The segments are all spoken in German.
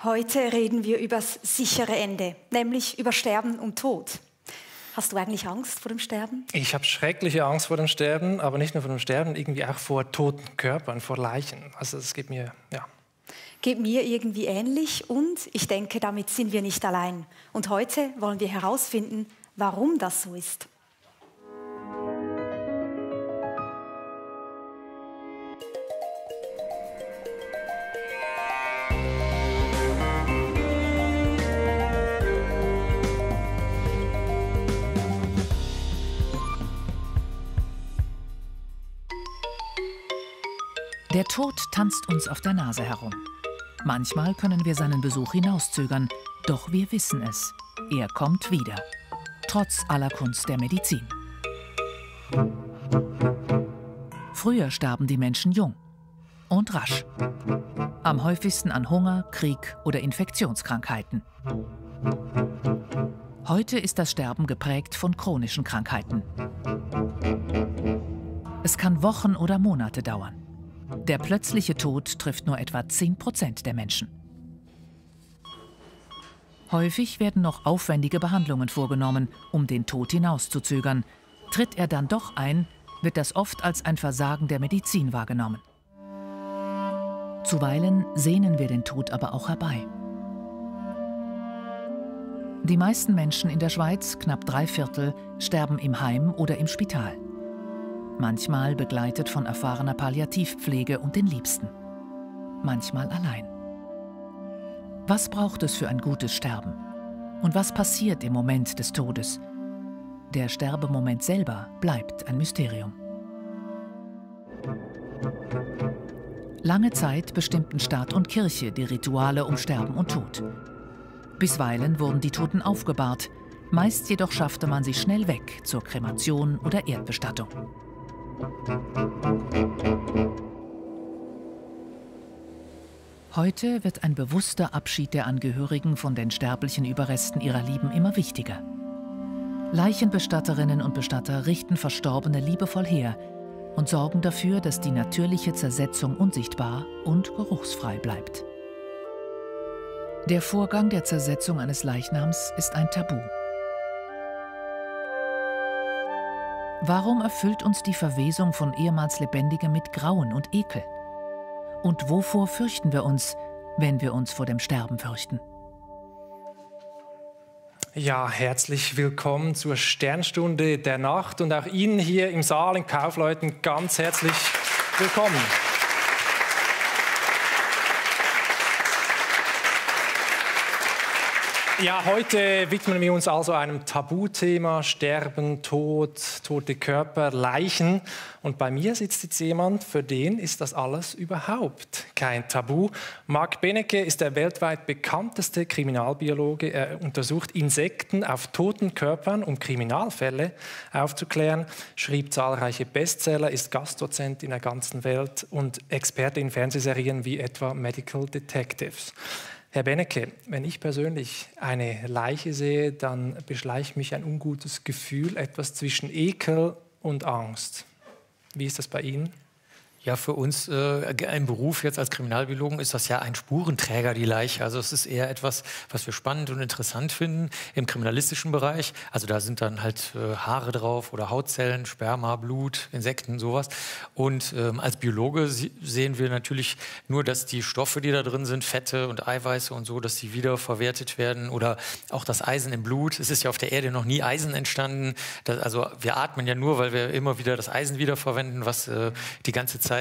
Heute reden wir über das sichere Ende, nämlich über Sterben und Tod. Hast du eigentlich Angst vor dem Sterben? Ich habe schreckliche Angst vor dem Sterben, aber nicht nur vor dem Sterben, irgendwie auch vor toten Körpern, vor Leichen. Also es geht mir, ja. Geht mir irgendwie ähnlich und ich denke, damit sind wir nicht allein. Und heute wollen wir herausfinden, warum das so ist. Der Tod tanzt uns auf der Nase herum. Manchmal können wir seinen Besuch hinauszögern, doch wir wissen es. Er kommt wieder. Trotz aller Kunst der Medizin. Früher starben die Menschen jung und rasch. Am häufigsten an Hunger, Krieg oder Infektionskrankheiten. Heute ist das Sterben geprägt von chronischen Krankheiten. Es kann Wochen oder Monate dauern. Der plötzliche Tod trifft nur etwa 10% der Menschen. Häufig werden noch aufwendige Behandlungen vorgenommen, um den Tod hinauszuzögern. Tritt er dann doch ein, wird das oft als ein Versagen der Medizin wahrgenommen. Zuweilen sehnen wir den Tod aber auch herbei. Die meisten Menschen in der Schweiz, knapp 3/4, sterben im Heim oder im Spital. Manchmal begleitet von erfahrener Palliativpflege und den Liebsten. Manchmal allein. Was braucht es für ein gutes Sterben? Und was passiert im Moment des Todes? Der Sterbemoment selber bleibt ein Mysterium. Lange Zeit bestimmten Staat und Kirche die Rituale um Sterben und Tod. Bisweilen wurden die Toten aufgebahrt, meist jedoch schaffte man sie schnell weg zur Kremation oder Erdbestattung. Heute wird ein bewusster Abschied der Angehörigen von den sterblichen Überresten ihrer Lieben immer wichtiger. Leichenbestatterinnen und Bestatter richten Verstorbene liebevoll her und sorgen dafür, dass die natürliche Zersetzung unsichtbar und geruchsfrei bleibt. Der Vorgang der Zersetzung eines Leichnams ist ein Tabu. Warum erfüllt uns die Verwesung von ehemals Lebendigem mit Grauen und Ekel? Und wovor fürchten wir uns, wenn wir uns vor dem Sterben fürchten? Ja, herzlich willkommen zur Sternstunde der Nacht und auch Ihnen hier im Saal in Kaufleuten ganz herzlich willkommen. Ja, heute widmen wir uns also einem Tabuthema: Sterben, Tod, tote Körper, Leichen. Und bei mir sitzt jetzt jemand, für den ist das alles überhaupt kein Tabu. Marc Benecke ist der weltweit bekannteste Kriminalbiologe. Er untersucht Insekten auf toten Körpern, um Kriminalfälle aufzuklären, schrieb zahlreiche Bestseller, ist Gastdozent in der ganzen Welt und Experte in Fernsehserien wie etwa Medical Detectives. Herr Benecke, wenn ich persönlich eine Leiche sehe, dann beschleicht mich ein ungutes Gefühl, etwas zwischen Ekel und Angst. Wie ist das bei Ihnen? Ja, für uns ein Beruf jetzt als Kriminalbiologen ist das ja ein Spurenträger, die Leiche. Also es ist eher etwas, was wir spannend und interessant finden im kriminalistischen Bereich. Also da sind dann halt Haare drauf oder Hautzellen, Sperma, Blut, Insekten, sowas. Und als Biologe sehen wir natürlich nur, dass die Stoffe, die da drin sind, Fette und Eiweiße und so, dass die wiederverwertet werden. Oder auch das Eisen im Blut. Es ist ja auf der Erde noch nie Eisen entstanden. Also wir atmen ja nur, weil wir immer wieder das Eisen wiederverwenden, was die ganze Zeit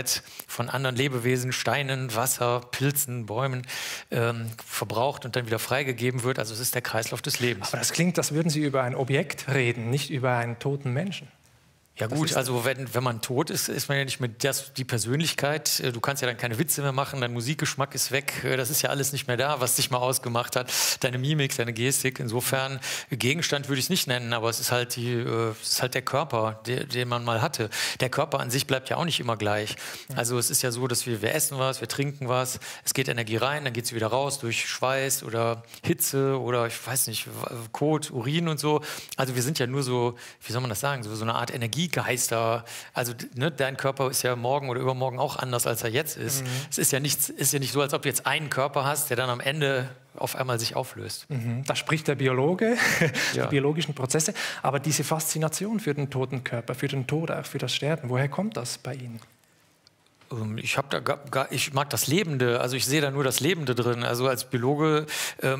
von anderen Lebewesen, Steinen, Wasser, Pilzen, Bäumen verbraucht und dann wieder freigegeben wird. Also es ist der Kreislauf des Lebens. Aber das klingt, als würden Sie über ein Objekt reden, nicht über einen toten Menschen. Ja gut, also wenn man tot ist, ist man ja nicht mehr die Persönlichkeit. Du kannst ja dann keine Witze mehr machen, dein Musikgeschmack ist weg. Das ist ja alles nicht mehr da, was dich mal ausgemacht hat. Deine Mimik, deine Gestik. Insofern, Gegenstand würde ich es nicht nennen, aber es ist halt, der Körper, den man mal hatte. Der Körper an sich bleibt ja auch nicht immer gleich. Also es ist ja so, dass wir essen was, wir trinken was, es geht Energie rein, dann geht sie wieder raus durch Schweiß oder Hitze oder ich weiß nicht, Kot, Urin und so. Also wir sind ja nur so, wie soll man das sagen, so eine Art Energie wie Geister. Also ne, dein Körper ist ja morgen oder übermorgen auch anders, als er jetzt ist. Es ist ja nicht so, als ob du jetzt einen Körper hast, der dann am Ende auf einmal sich auflöst. Da spricht der Biologe, die biologischen Prozesse. Aber diese Faszination für den toten Körper, für den Tod, auch für das Sterben, woher kommt das bei Ihnen? Ich mag das Lebende, also ich sehe da nur das Lebende drin. Also als Biologe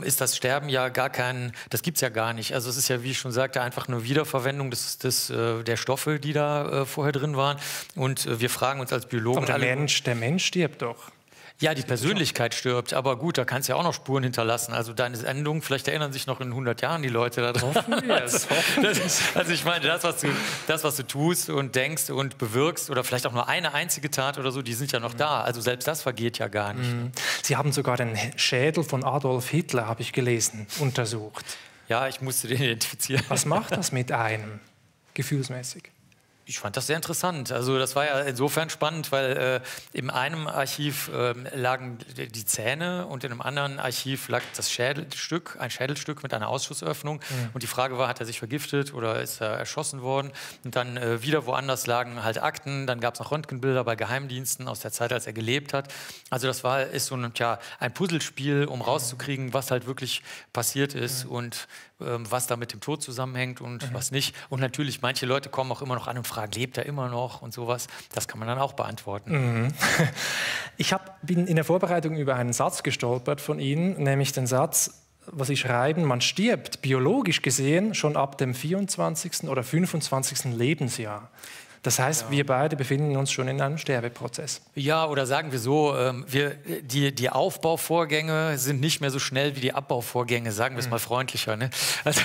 ist das Sterben ja das gibt es ja gar nicht. Also es ist ja, wie ich schon sagte, einfach eine Wiederverwendung der Stoffe, die da vorher drin waren. Und wir fragen uns als Biologen... Aber der Mensch stirbt doch. Ja, die Persönlichkeit stirbt, aber gut, da kannst du ja auch noch Spuren hinterlassen. Also deine Sendung, vielleicht erinnern sich noch in 100 Jahren die Leute da drauf. Also ich meine, das, was du tust und denkst und bewirkst oder vielleicht auch nur eine einzige Tat oder so, die sind ja noch da. Also selbst das vergeht ja gar nicht. Sie haben sogar den Schädel von Adolf Hitler, habe ich gelesen, untersucht. Ja, ich musste den identifizieren. Was macht das mit einem, gefühlsmäßig? Ich fand das sehr interessant. Also das war ja insofern spannend, weil in einem Archiv lagen die Zähne und in einem anderen Archiv lag ein Schädelstück mit einer Ausschussöffnung. Und die Frage war, hat er sich vergiftet oder ist er erschossen worden? Und dann wieder woanders lagen halt Akten. Dann gab es noch Röntgenbilder bei Geheimdiensten aus der Zeit, als er gelebt hat. Also das ist so ein Puzzlespiel, um rauszukriegen, was halt wirklich passiert ist und was da mit dem Tod zusammenhängt und was nicht. Und natürlich, manche Leute kommen auch immer noch an und fragen, lebt er immer noch und sowas. Das kann man dann auch beantworten. Ich bin in der Vorbereitung über einen Satz gestolpert von Ihnen, nämlich den Satz, was Sie schreiben, man stirbt biologisch gesehen schon ab dem 24. oder 25. Lebensjahr. Das heißt, wir beide befinden uns schon in einem Sterbeprozess. Ja, oder sagen wir so, die Aufbauvorgänge sind nicht mehr so schnell wie die Abbauvorgänge, sagen wir es mal freundlicher. Ne? Also,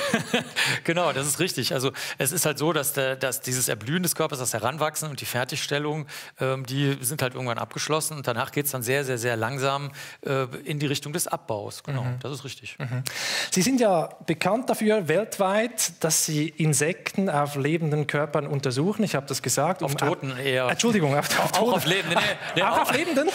genau, das ist richtig. Also es ist halt so, dass dieses Erblühen des Körpers, das Heranwachsen und die Fertigstellung, die sind halt irgendwann abgeschlossen und danach geht es dann sehr, sehr, sehr langsam in die Richtung des Abbaus. Genau, das ist richtig. Sie sind ja bekannt dafür weltweit, dass Sie Insekten auf lebenden Körpern untersuchen. Ich habe das gesagt. Auf Toten eher. Entschuldigung, auch auf Lebenden. Auch auf Lebenden?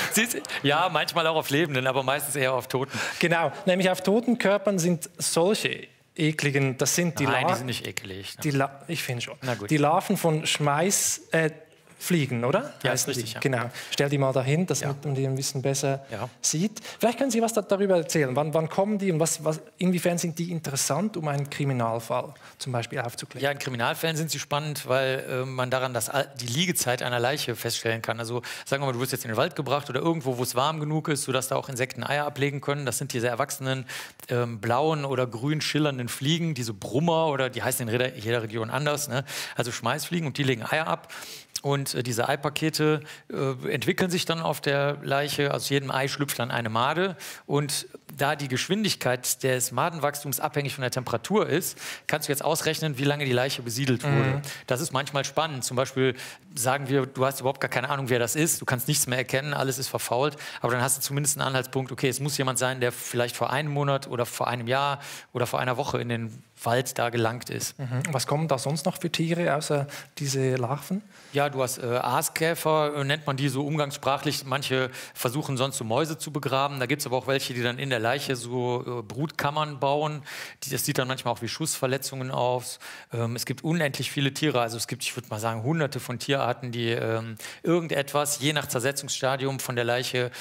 Ja, manchmal auch auf Lebenden, aber meistens eher auf Toten. Genau, nämlich auf toten Körpern sind solche ekligen, das sind die Nein, die sind nicht eklig. Ich finde schon. Na gut. Die Larven von Schmeißfliegen, oder? Ja, ist richtig. Ja. Genau. Stell die mal dahin, damit man die ein bisschen besser sieht. Vielleicht können Sie was darüber erzählen. Wann kommen die und inwiefern sind die interessant, um einen Kriminalfall zum Beispiel aufzuklären? Ja, in Kriminalfällen sind sie spannend, weil man daran die Liegezeit einer Leiche feststellen kann. Also sagen wir mal, du wirst jetzt in den Wald gebracht oder irgendwo, wo es warm genug ist, sodass da auch Insekten Eier ablegen können. Das sind diese erwachsenen blauen oder grün schillernden Fliegen, diese Brummer oder die heißen in jeder Region anders. Ne? Also Schmeißfliegen und die legen Eier ab. Und diese Eipakete entwickeln sich dann auf der Leiche. Aus jedem Ei schlüpft dann eine Made. Und da die Geschwindigkeit des Madenwachstums abhängig von der Temperatur ist, kannst du jetzt ausrechnen, wie lange die Leiche besiedelt wurde. Das ist manchmal spannend. Zum Beispiel sagen wir, du hast überhaupt gar keine Ahnung, wer das ist. Du kannst nichts mehr erkennen, alles ist verfault. Aber dann hast du zumindest einen Anhaltspunkt, okay, es muss jemand sein, der vielleicht vor einem Monat oder vor einem Jahr oder vor einer Woche in den Wald da gelangt ist. Was kommen da sonst noch für Tiere, außer diese Larven? Ja, du hast Aaskäfer, nennt man die so umgangssprachlich. Manche versuchen sonst so Mäuse zu begraben. Da gibt es aber auch welche, die dann in der Leiche so Brutkammern bauen. Das sieht dann manchmal auch wie Schussverletzungen aus. Es gibt unendlich viele Tiere. Also es gibt, ich würde mal sagen, hunderte von Tierarten, die irgendetwas, je nach Zersetzungsstadium von der Leiche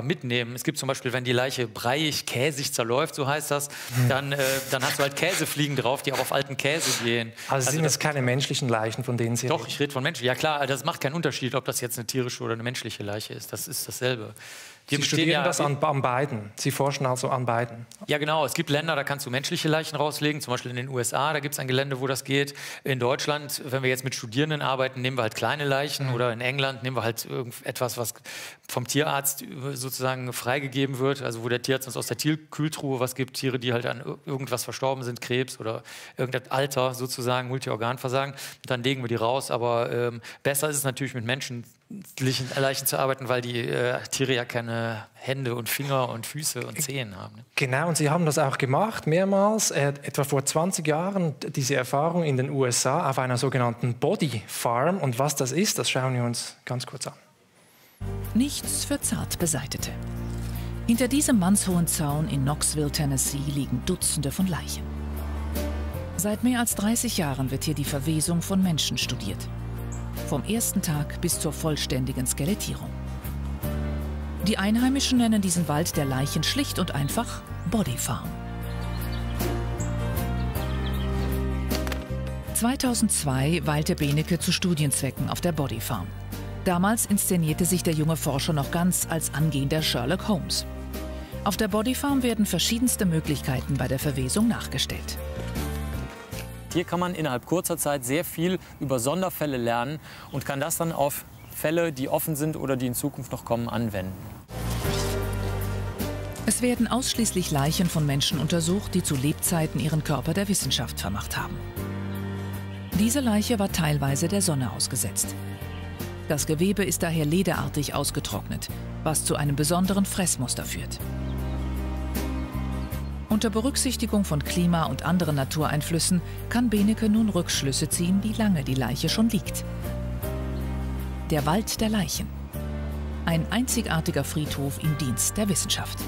mitnehmen. Es gibt zum Beispiel, wenn die Leiche breiig, käsig zerläuft, so heißt das, dann hast du halt Käsefliegen drauf, die auch auf alten Käse gehen. Also sind das keine menschlichen Leichen, von denen Sie reden? Doch, reden? ich rede von Menschen. Ja klar, das macht keinen Unterschied, ob das jetzt eine tierische oder eine menschliche Leiche ist. Das ist dasselbe. Sie studieren das an beiden. Sie forschen also an beiden. Ja, genau. Es gibt Länder, da kannst du menschliche Leichen rauslegen. Zum Beispiel in den USA, da gibt es ein Gelände, wo das geht. In Deutschland, wenn wir jetzt mit Studierenden arbeiten, nehmen wir halt kleine Leichen. Oder in England nehmen wir halt etwas, was vom Tierarzt sozusagen freigegeben wird. Also wo der Tierarzt uns aus der Kühltruhe was gibt. Tiere, die halt an irgendwas verstorben sind, Krebs oder irgendein Alter sozusagen, Multiorganversagen. Dann legen wir die raus. Aber besser ist es natürlich mit menschlichen Leichen zu arbeiten, weil die Tiere ja keine Hände und Finger und Füße und Zehen haben. Ne? Genau, und Sie haben das auch gemacht, mehrmals, etwa vor 20 Jahren, diese Erfahrung in den USA auf einer sogenannten Body Farm. Und was das ist, das schauen wir uns ganz kurz an. Nichts für Zartbeseitete. Hinter diesem mannshohen Zaun in Knoxville, Tennessee, liegen Dutzende von Leichen. Seit mehr als 30 Jahren wird hier die Verwesung von Menschen studiert. vom ersten Tag bis zur vollständigen Skelettierung. Die Einheimischen nennen diesen Wald der Leichen schlicht und einfach Body Farm. 2002 weilte Benecke zu Studienzwecken auf der Body Farm. Damals inszenierte sich der junge Forscher noch ganz als angehender Sherlock Holmes. Auf der Body Farm werden verschiedenste Möglichkeiten bei der Verwesung nachgestellt. Hier kann man innerhalb kurzer Zeit sehr viel über Sonderfälle lernen und kann das dann auf Fälle, die offen sind oder die in Zukunft noch kommen, anwenden. Es werden ausschließlich Leichen von Menschen untersucht, die zu Lebzeiten ihren Körper der Wissenschaft vermacht haben. Diese Leiche war teilweise der Sonne ausgesetzt. Das Gewebe ist daher lederartig ausgetrocknet, was zu einem besonderen Fressmuster führt. Unter Berücksichtigung von Klima und anderen Natureinflüssen kann Benecke nun Rückschlüsse ziehen, wie lange die Leiche schon liegt. Der Wald der Leichen. Ein einzigartiger Friedhof im Dienst der Wissenschaft.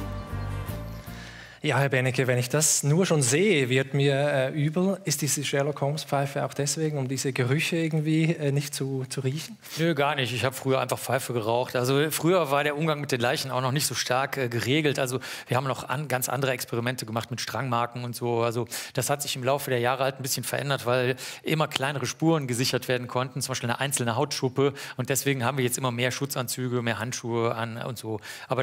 Ja, Herr Benecke, wenn ich das nur schon sehe, wird mir übel. Ist diese Sherlock-Holmes-Pfeife auch deswegen, um diese Gerüche irgendwie nicht zu riechen? Nö, gar nicht. Ich habe früher einfach Pfeife geraucht. Also früher war der Umgang mit den Leichen auch noch nicht so stark geregelt. Also wir haben noch ganz andere Experimente gemacht mit Strangmarken und so. Also das hat sich im Laufe der Jahre halt ein bisschen verändert, weil immer kleinere Spuren gesichert werden konnten, zum Beispiel eine einzelne Hautschuppe. Und deswegen haben wir jetzt immer mehr Schutzanzüge, mehr Handschuhe an und so. Aber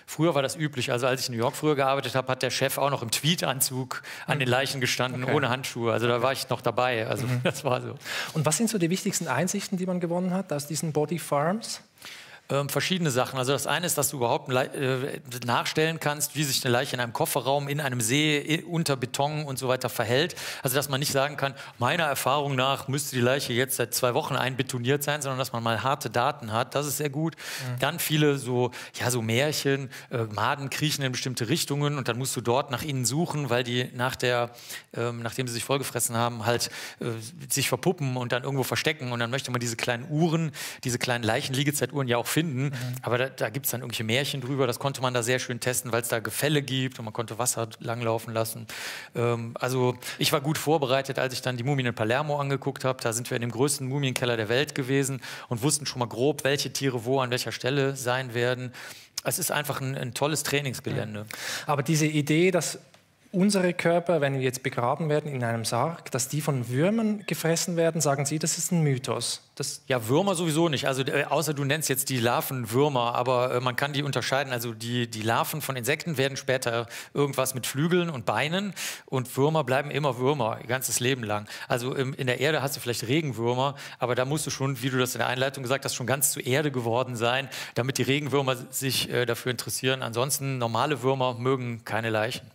früher war das üblich. Also als ich in New York früher gearbeitet habe, hat der Chef auch noch im Tweedanzug an den Leichen gestanden, ohne Handschuhe. Also da war ich noch dabei. Also das war so. Und was sind so die wichtigsten Einsichten, die man gewonnen hat aus diesen Body Farms? Verschiedene Sachen. Also das eine ist, dass du überhaupt nachstellen kannst, wie sich eine Leiche in einem Kofferraum, in einem See, unter Beton und so weiter verhält. Also dass man nicht sagen kann, meiner Erfahrung nach müsste die Leiche jetzt seit 2 Wochen einbetoniert sein, sondern dass man mal harte Daten hat. Das ist sehr gut. Dann viele so Märchen, Maden kriechen in bestimmte Richtungen und dann musst du dort nach ihnen suchen, weil die nachdem sie sich vollgefressen haben, halt sich verpuppen und dann irgendwo verstecken. Und dann möchte man diese kleinen Uhren, diese kleinen Leichenliegezeituhren ja auch finden. Aber da gibt es dann irgendwelche Märchen drüber. Das konnte man da sehr schön testen, weil es da Gefälle gibt und man konnte Wasser langlaufen lassen. Also ich war gut vorbereitet, als ich dann die Mumien in Palermo angeguckt habe. Da sind wir in dem größten Mumienkeller der Welt gewesen und wussten schon mal grob, welche Tiere wo an welcher Stelle sein werden. Es ist einfach ein tolles Trainingsgelände. Aber diese Idee, dass unsere Körper, wenn wir jetzt begraben werden in einem Sarg, dass die von Würmern gefressen werden, sagen Sie, das ist ein Mythos? Ja, Würmer sowieso nicht. Also außer du nennst jetzt die Larven Würmer, aber man kann die unterscheiden. Also die Larven von Insekten werden später irgendwas mit Flügeln und Beinen und Würmer bleiben immer Würmer, ihr ganzes Leben lang. Also in der Erde hast du vielleicht Regenwürmer, aber da musst du schon, wie du das in der Einleitung gesagt hast, schon ganz zur Erde geworden sein, damit die Regenwürmer sich dafür interessieren. Ansonsten normale Würmer mögen keine Leichen.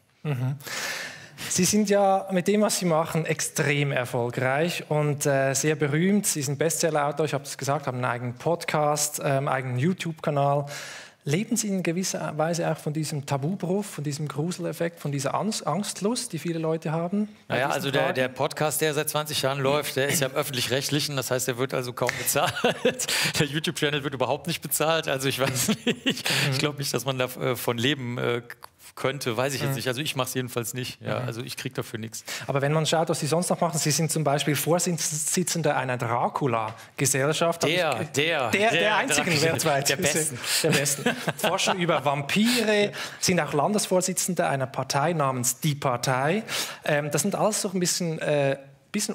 Sie sind ja mit dem, was Sie machen, extrem erfolgreich und sehr berühmt. Sie sind Bestsellerautor, ich habe es gesagt, haben einen eigenen Podcast, eigenen YouTube-Kanal. Leben Sie in gewisser Weise auch von diesem Tabubruch, von diesem Gruseleffekt, von dieser Angstlust, die viele Leute haben? Naja, also der Podcast, der seit 20 Jahren läuft, der ist ja im Öffentlich-Rechtlichen, das heißt, der wird also kaum bezahlt. Der YouTube-Channel wird überhaupt nicht bezahlt, also ich weiß nicht, ich glaube nicht, dass man davon leben könnte, weiß ich jetzt nicht. Also ich mache es jedenfalls nicht. Ja, also ich kriege dafür nichts. Aber wenn man schaut, was Sie sonst noch machen, Sie sind zum Beispiel Vorsitzender einer Dracula-Gesellschaft. Der einzigen weltweit. Der Besten. Forschen über Vampire, sind auch Landesvorsitzender einer Partei namens Die Partei. Das sind alles so ein bisschen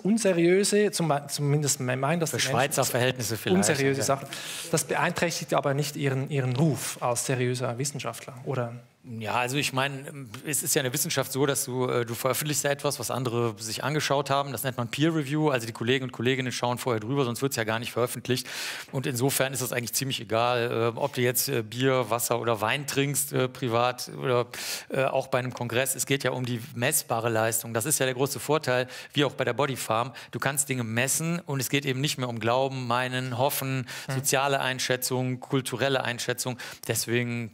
unseriöse, zumindest meinen das für Schweizer Verhältnisse vielleicht. Unseriöse Sachen. Das beeinträchtigt aber nicht Ihren Ruf als seriöser Wissenschaftler, oder? Ja, also ich meine, es ist ja in der Wissenschaft so, dass du veröffentlichst ja etwas, was andere sich angeschaut haben. Das nennt man Peer Review. Also die Kollegen und Kolleginnen schauen vorher drüber, sonst wird es ja gar nicht veröffentlicht. Und insofern ist das eigentlich ziemlich egal, ob du jetzt Bier, Wasser oder Wein trinkst, privat oder auch bei einem Kongress. Es geht ja um die messbare Leistung. Das ist ja der große Vorteil, wie auch bei der Body Farm. Du kannst Dinge messen und es geht eben nicht mehr um Glauben, Meinen, Hoffen, soziale Einschätzung, kulturelle Einschätzung. Deswegen,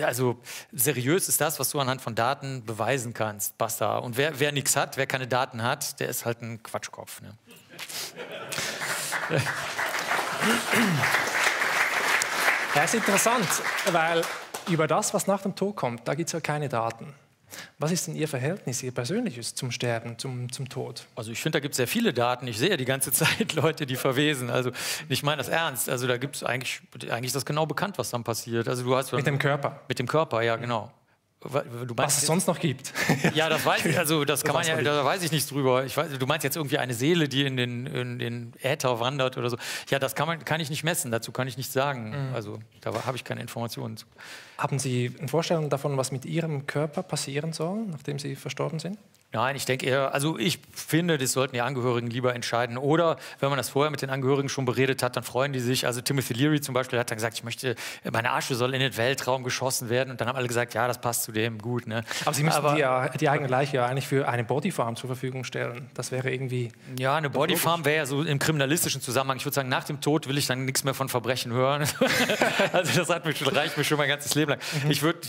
also seriös ist das, was du anhand von Daten beweisen kannst. Basta. Und wer nichts hat, wer keine Daten hat, der ist halt ein Quatschkopf. Ne? Das ist interessant, weil über das, was nach dem Tod kommt, da gibt es ja keine Daten. Was ist denn Ihr Verhältnis, Ihr persönliches zum Sterben, zum Tod? Also ich finde, da gibt es sehr viele Daten. Ich sehe ja die ganze Zeit Leute, die verwesen. Also ich meine das ernst. Also da gibt es eigentlich ist das genau bekannt, was dann passiert. Also du hast mit dem Körper? Mit dem Körper, ja, genau. Was es sonst noch gibt. Ja, das weiß ich, also das kann man ja, da weiß ich nichts drüber. Du meinst jetzt irgendwie eine Seele, die in den Äther wandert oder so. Ja, das kann ich nicht messen, dazu kann ich nichts sagen. Also da habe ich keine Informationen zu. Haben Sie eine Vorstellung davon, was mit Ihrem Körper passieren soll, nachdem Sie verstorben sind? Nein, ich denke eher, also ich finde, das sollten die Angehörigen lieber entscheiden. Oder wenn man das vorher mit den Angehörigen schon beredet hat, dann freuen die sich. Also Timothy Leary zum Beispiel hat dann gesagt, meine Asche soll in den Weltraum geschossen werden. Und dann haben alle gesagt, ja, das passt zu dem, gut. Ne? Aber Sie müssten die eigene Leiche ja eigentlich für eine Bodyfarm zur Verfügung stellen. Das wäre irgendwie... Ja, eine Bodyfarm wäre ja so im kriminalistischen Zusammenhang. Ich würde sagen, nach dem Tod will ich dann nichts mehr von Verbrechen hören. Also das reicht mir schon mein ganzes Leben lang.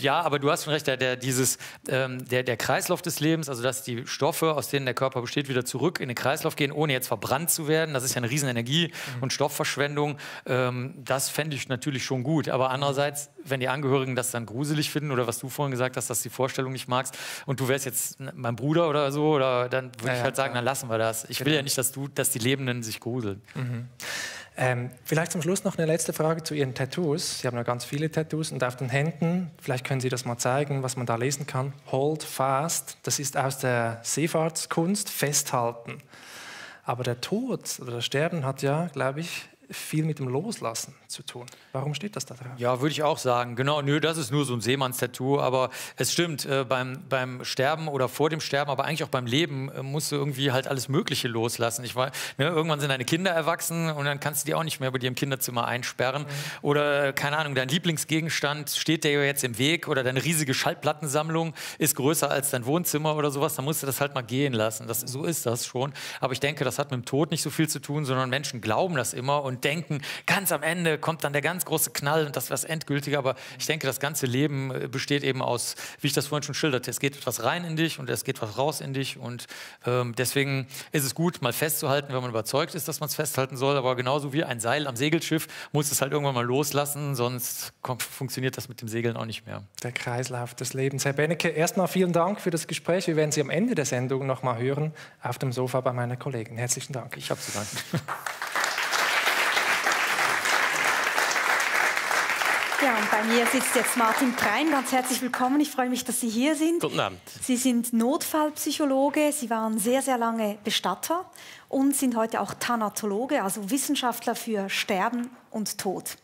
Aber du hast schon recht, der Kreislauf des Lebens, also dass die Stoffe, aus denen der Körper besteht, wieder zurück in den Kreislauf gehen, ohne jetzt verbrannt zu werden. Das ist ja eine riesen Energie- und Stoffverschwendung. Das fände ich natürlich schon gut. Aber andererseits, wenn die Angehörigen das dann gruselig finden oder was du vorhin gesagt hast, dass du die Vorstellung nicht magst und du wärst jetzt mein Bruder oder so, oder dann würde ich halt sagen, dann lassen wir das. Ich will ja nicht, dass die Lebenden sich gruseln. Vielleicht zum Schluss noch eine letzte Frage zu Ihren Tattoos. Sie haben ja ganz viele Tattoos und auf den Händen, vielleicht können Sie das mal zeigen, was man da lesen kann. Hold fast, das ist aus der Seefahrtskunst, festhalten. Aber der Tod oder das Sterben hat ja, glaube ich, viel mit dem Loslassen zu tun. Warum steht das da drauf? Ja, würde ich auch sagen. Genau, das ist nur so ein Seemannstattoo, aber es stimmt, beim Sterben oder vor dem Sterben, aber eigentlich auch beim Leben musst du irgendwie halt alles Mögliche loslassen. Irgendwann sind deine Kinder erwachsen und dann kannst du die auch nicht mehr bei dir im Kinderzimmer einsperren. Oder, keine Ahnung, dein Lieblingsgegenstand steht dir jetzt im Weg oder deine riesige Schallplattensammlung ist größer als dein Wohnzimmer oder sowas, dann musst du das halt mal gehen lassen. So ist das schon. Aber ich denke, das hat mit dem Tod nicht so viel zu tun, sondern Menschen glauben das immer und denken, ganz am Ende kommt dann der ganz große Knall und das ist was Endgültige. Aber ich denke, das ganze Leben besteht eben aus, wie ich das vorhin schon schilderte, es geht etwas rein in dich und es geht was raus in dich. Und deswegen ist es gut, mal festzuhalten, wenn man überzeugt ist, dass man es festhalten soll. Aber genauso wie ein Seil am Segelschiff muss es halt irgendwann mal loslassen, sonst funktioniert das mit dem Segeln auch nicht mehr. Der Kreislauf des Lebens. Herr Benecke, erstmal vielen Dank für das Gespräch. Wir werden Sie am Ende der Sendung noch mal hören, auf dem Sofa bei meiner Kollegin. Herzlichen Dank. Ich habe zu danken. Ja, und bei mir sitzt jetzt Martin Prein. Ganz herzlich willkommen. Ich freue mich, dass Sie hier sind. Guten Abend. Sie sind Notfallpsychologe, Sie waren sehr, sehr lange Bestatter und sind heute auch Thanatologe, also Wissenschaftler für Sterben und Tod.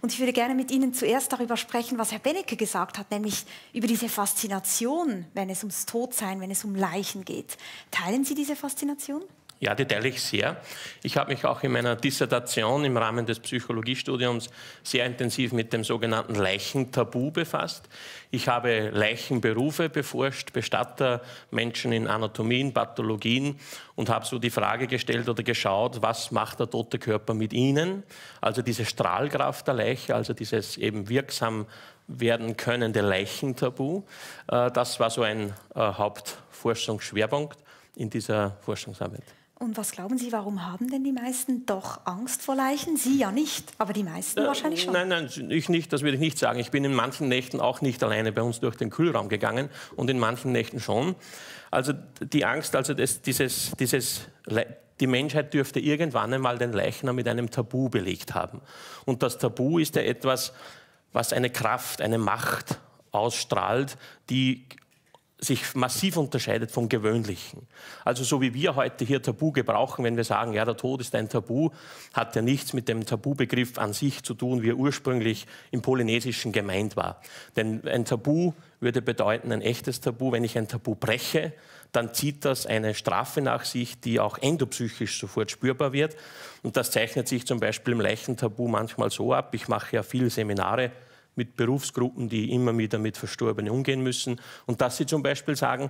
Und ich würde gerne mit Ihnen zuerst darüber sprechen, was Herr Benecke gesagt hat, nämlich über diese Faszination, wenn es ums Todsein, wenn es um Leichen geht. Teilen Sie diese Faszination? Ja, die teile ich sehr. Ich habe mich auch in meiner Dissertation im Rahmen des Psychologiestudiums sehr intensiv mit dem sogenannten Leichentabu befasst. Ich habe Leichenberufe beforscht, Bestatter, Menschen in Anatomien, Pathologien und habe so die Frage gestellt oder geschaut, was macht der tote Körper mit ihnen? Also diese Strahlkraft der Leiche, also dieses eben wirksam werden könnende Leichentabu. Das war so ein Hauptforschungsschwerpunkt in dieser Forschungsarbeit. Und was glauben Sie, warum haben denn die meisten doch Angst vor Leichen? Sie ja nicht, aber die meisten wahrscheinlich schon. Nein, ich nicht, das würde ich nicht sagen. Ich bin in manchen Nächten auch nicht alleine bei uns durch den Kühlraum gegangen und in manchen Nächten schon. Also die Angst, die Menschheit dürfte irgendwann einmal den Leichnam mit einem Tabu belegt haben. Und das Tabu ist ja etwas, was eine Kraft, eine Macht ausstrahlt, die sich massiv unterscheidet vom Gewöhnlichen. Also so wie wir heute hier Tabu gebrauchen, wenn wir sagen, ja, der Tod ist ein Tabu, hat ja nichts mit dem Tabubegriff an sich zu tun, wie er ursprünglich im Polynesischen gemeint war. Denn ein Tabu würde bedeuten, ein echtes Tabu, wenn ich ein Tabu breche, dann zieht das eine Strafe nach sich, die auch endopsychisch sofort spürbar wird. Und das zeichnet sich zum Beispiel im Leichentabu manchmal so ab. Ich mache ja viele Seminare mit Berufsgruppen, die immer wieder mit Verstorbenen umgehen müssen. Und dass sie zum Beispiel sagen,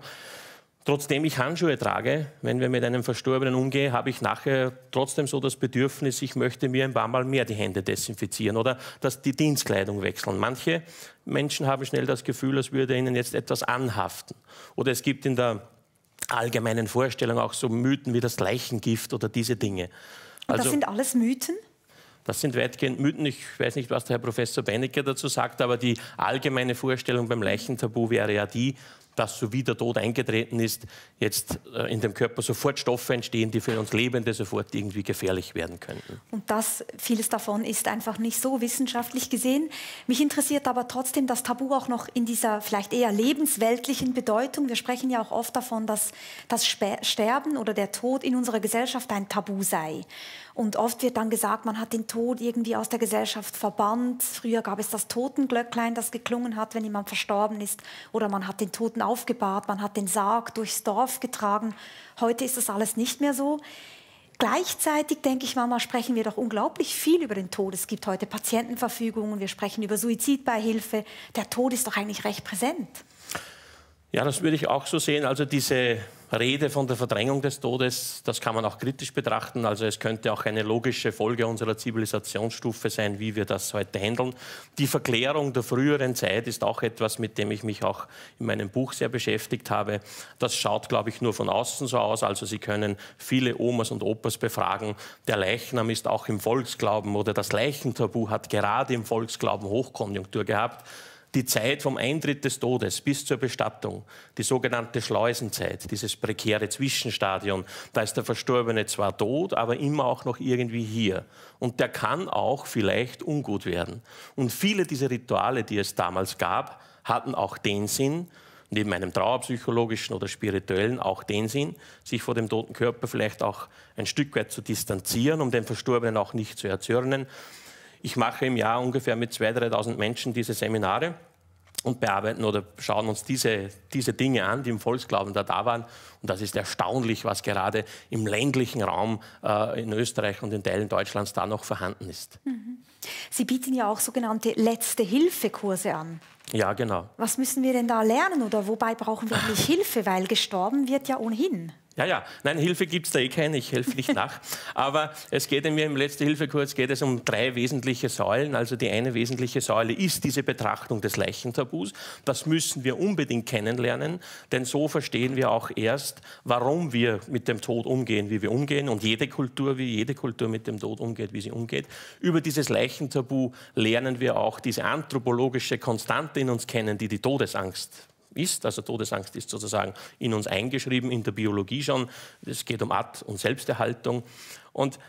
trotzdem ich Handschuhe trage, wenn wir mit einem Verstorbenen umgehen, habe ich nachher trotzdem so das Bedürfnis, ich möchte mir ein paar Mal mehr die Hände desinfizieren oder dass die Dienstkleidung wechseln. Manche Menschen haben schnell das Gefühl, als würde ihnen jetzt etwas anhaften. Oder es gibt in der allgemeinen Vorstellung auch so Mythen wie das Leichengift oder diese Dinge. Und das sind alles Mythen? Das sind weitgehend Mythen. Ich weiß nicht, was der Herr Professor Benecke dazu sagt, aber die allgemeine Vorstellung beim Leichentabu wäre ja die, dass, so wie der Tod eingetreten ist, jetzt in dem Körper sofort Stoffe entstehen, die für uns Lebende sofort irgendwie gefährlich werden könnten. Und vieles davon ist einfach nicht so wissenschaftlich gesehen. Mich interessiert aber trotzdem das Tabu auch noch in dieser vielleicht eher lebensweltlichen Bedeutung. Wir sprechen ja auch oft davon, dass das Sterben oder der Tod in unserer Gesellschaft ein Tabu sei. Und oft wird dann gesagt, man hat den Tod irgendwie aus der Gesellschaft verbannt. Früher gab es das Totenglöcklein, das geklungen hat, wenn jemand verstorben ist. Oder man hat den Toten aufgebahrt, man hat den Sarg durchs Dorf getragen. Heute ist das alles nicht mehr so. Gleichzeitig, denke ich mal, sprechen wir doch unglaublich viel über den Tod. Es gibt heute Patientenverfügungen, wir sprechen über Suizidbeihilfe. Der Tod ist doch eigentlich recht präsent. Ja, das würde ich auch so sehen. Also diese Rede von der Verdrängung des Todes, das kann man auch kritisch betrachten. Also es könnte auch eine logische Folge unserer Zivilisationsstufe sein, wie wir das heute handeln. Die Verklärung der früheren Zeit ist auch etwas, mit dem ich mich auch in meinem Buch sehr beschäftigt habe. Das schaut, glaube ich, nur von außen so aus. Also Sie können viele Omas und Opas befragen. Der Leichnam ist auch im Volksglauben oder das Leichentabu hat gerade im Volksglauben Hochkonjunktur gehabt. Die Zeit vom Eintritt des Todes bis zur Bestattung, die sogenannte Schleusenzeit, dieses prekäre Zwischenstadion, da ist der Verstorbene zwar tot, aber immer auch noch irgendwie hier. Und der kann auch vielleicht ungut werden. Und viele dieser Rituale, die es damals gab, hatten auch den Sinn, neben einem trauerpsychologischen oder spirituellen, auch den Sinn, sich vor dem toten Körper vielleicht auch ein Stück weit zu distanzieren, um den Verstorbenen auch nicht zu erzürnen. Ich mache im Jahr ungefähr mit 2.000, 3.000 Menschen diese Seminare und bearbeiten oder schauen uns diese Dinge an, die im Volksglauben da waren. Und das ist erstaunlich, was gerade im ländlichen Raum in Österreich und in Teilen Deutschlands da noch vorhanden ist. Sie bieten ja auch sogenannte Letzte-Hilfe-Kurse an. Ja, genau. Was müssen wir denn da lernen oder wobei brauchen wir eigentlich Hilfe, weil gestorben wird ja ohnehin? Ja, nein, Hilfe gibt es da eh keine, ich helfe nicht nach. Aber es geht mir im Letzte-Hilfe-Kurs um 3 wesentliche Säulen. Also die eine wesentliche Säule ist diese Betrachtung des Leichentabus. Das müssen wir unbedingt kennenlernen, denn so verstehen wir auch erst, warum wir mit dem Tod umgehen, wie wir umgehen. Und jede Kultur, wie jede Kultur mit dem Tod umgeht, wie sie umgeht. Über dieses Leichentabu lernen wir auch diese anthropologische Konstante in uns kennen, die Todesangst ist. Also Todesangst ist sozusagen in uns eingeschrieben, in der Biologie schon. Es geht um Art- und Selbsterhaltung. Und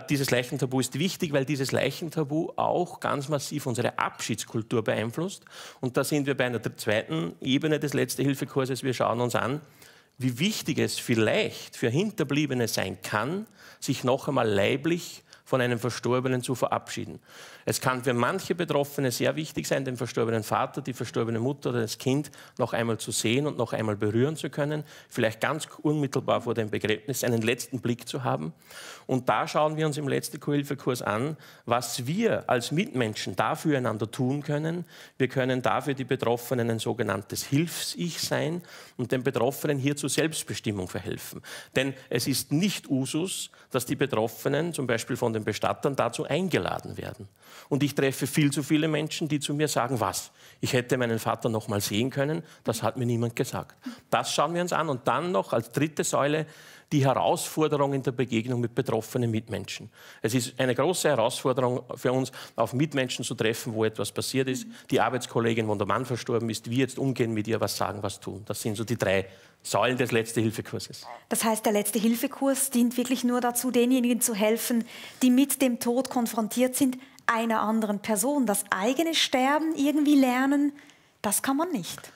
dieses Leichentabu ist wichtig, weil dieses Leichentabu auch ganz massiv unsere Abschiedskultur beeinflusst. Und da sind wir bei einer zweiten Ebene des Letzte-Hilfe-Kurses. Wir schauen uns an, wie wichtig es vielleicht für Hinterbliebene sein kann, sich noch einmal leiblich von einem Verstorbenen zu verabschieden. Es kann für manche Betroffene sehr wichtig sein, den verstorbenen Vater, die verstorbene Mutter oder das Kind noch einmal zu sehen und noch einmal berühren zu können, vielleicht ganz unmittelbar vor dem Begräbnis einen letzten Blick zu haben. Und da schauen wir uns im Letzte-Hilfe-Kurs an, was wir als Mitmenschen dafür einander tun können. Wir können dafür die Betroffenen ein sogenanntes Hilfs-Ich sein und den Betroffenen hier zur Selbstbestimmung verhelfen. Denn es ist nicht Usus, dass die Betroffenen, zum Beispiel von den Bestattern, dazu eingeladen werden. Und ich treffe viel zu viele Menschen, die zu mir sagen, was? Ich hätte meinen Vater noch mal sehen können, das hat mir niemand gesagt. Das schauen wir uns an. Und dann noch als dritte Säule die Herausforderung in der Begegnung mit betroffenen Mitmenschen. Es ist eine große Herausforderung für uns, auf Mitmenschen zu treffen, wo etwas passiert ist. Die Arbeitskollegin, wo der Mann verstorben ist, wie jetzt umgehen mit ihr, was sagen, was tun. Das sind so die 3 Säulen des Letzte-Hilfe-Kurses. Das heißt, der Letzte-Hilfe-Kurs dient wirklich nur dazu, denjenigen zu helfen, die mit dem Tod konfrontiert sind, einer anderen Person. Das eigene Sterben irgendwie lernen, das kann man nicht.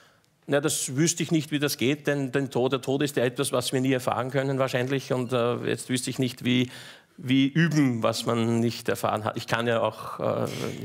Ja, das wüsste ich nicht, wie das geht, denn der Tod ist ja etwas, was wir nie erfahren können wahrscheinlich. Und jetzt wüsste ich nicht, wie üben, was man nicht erfahren hat. Ich kann ja auch...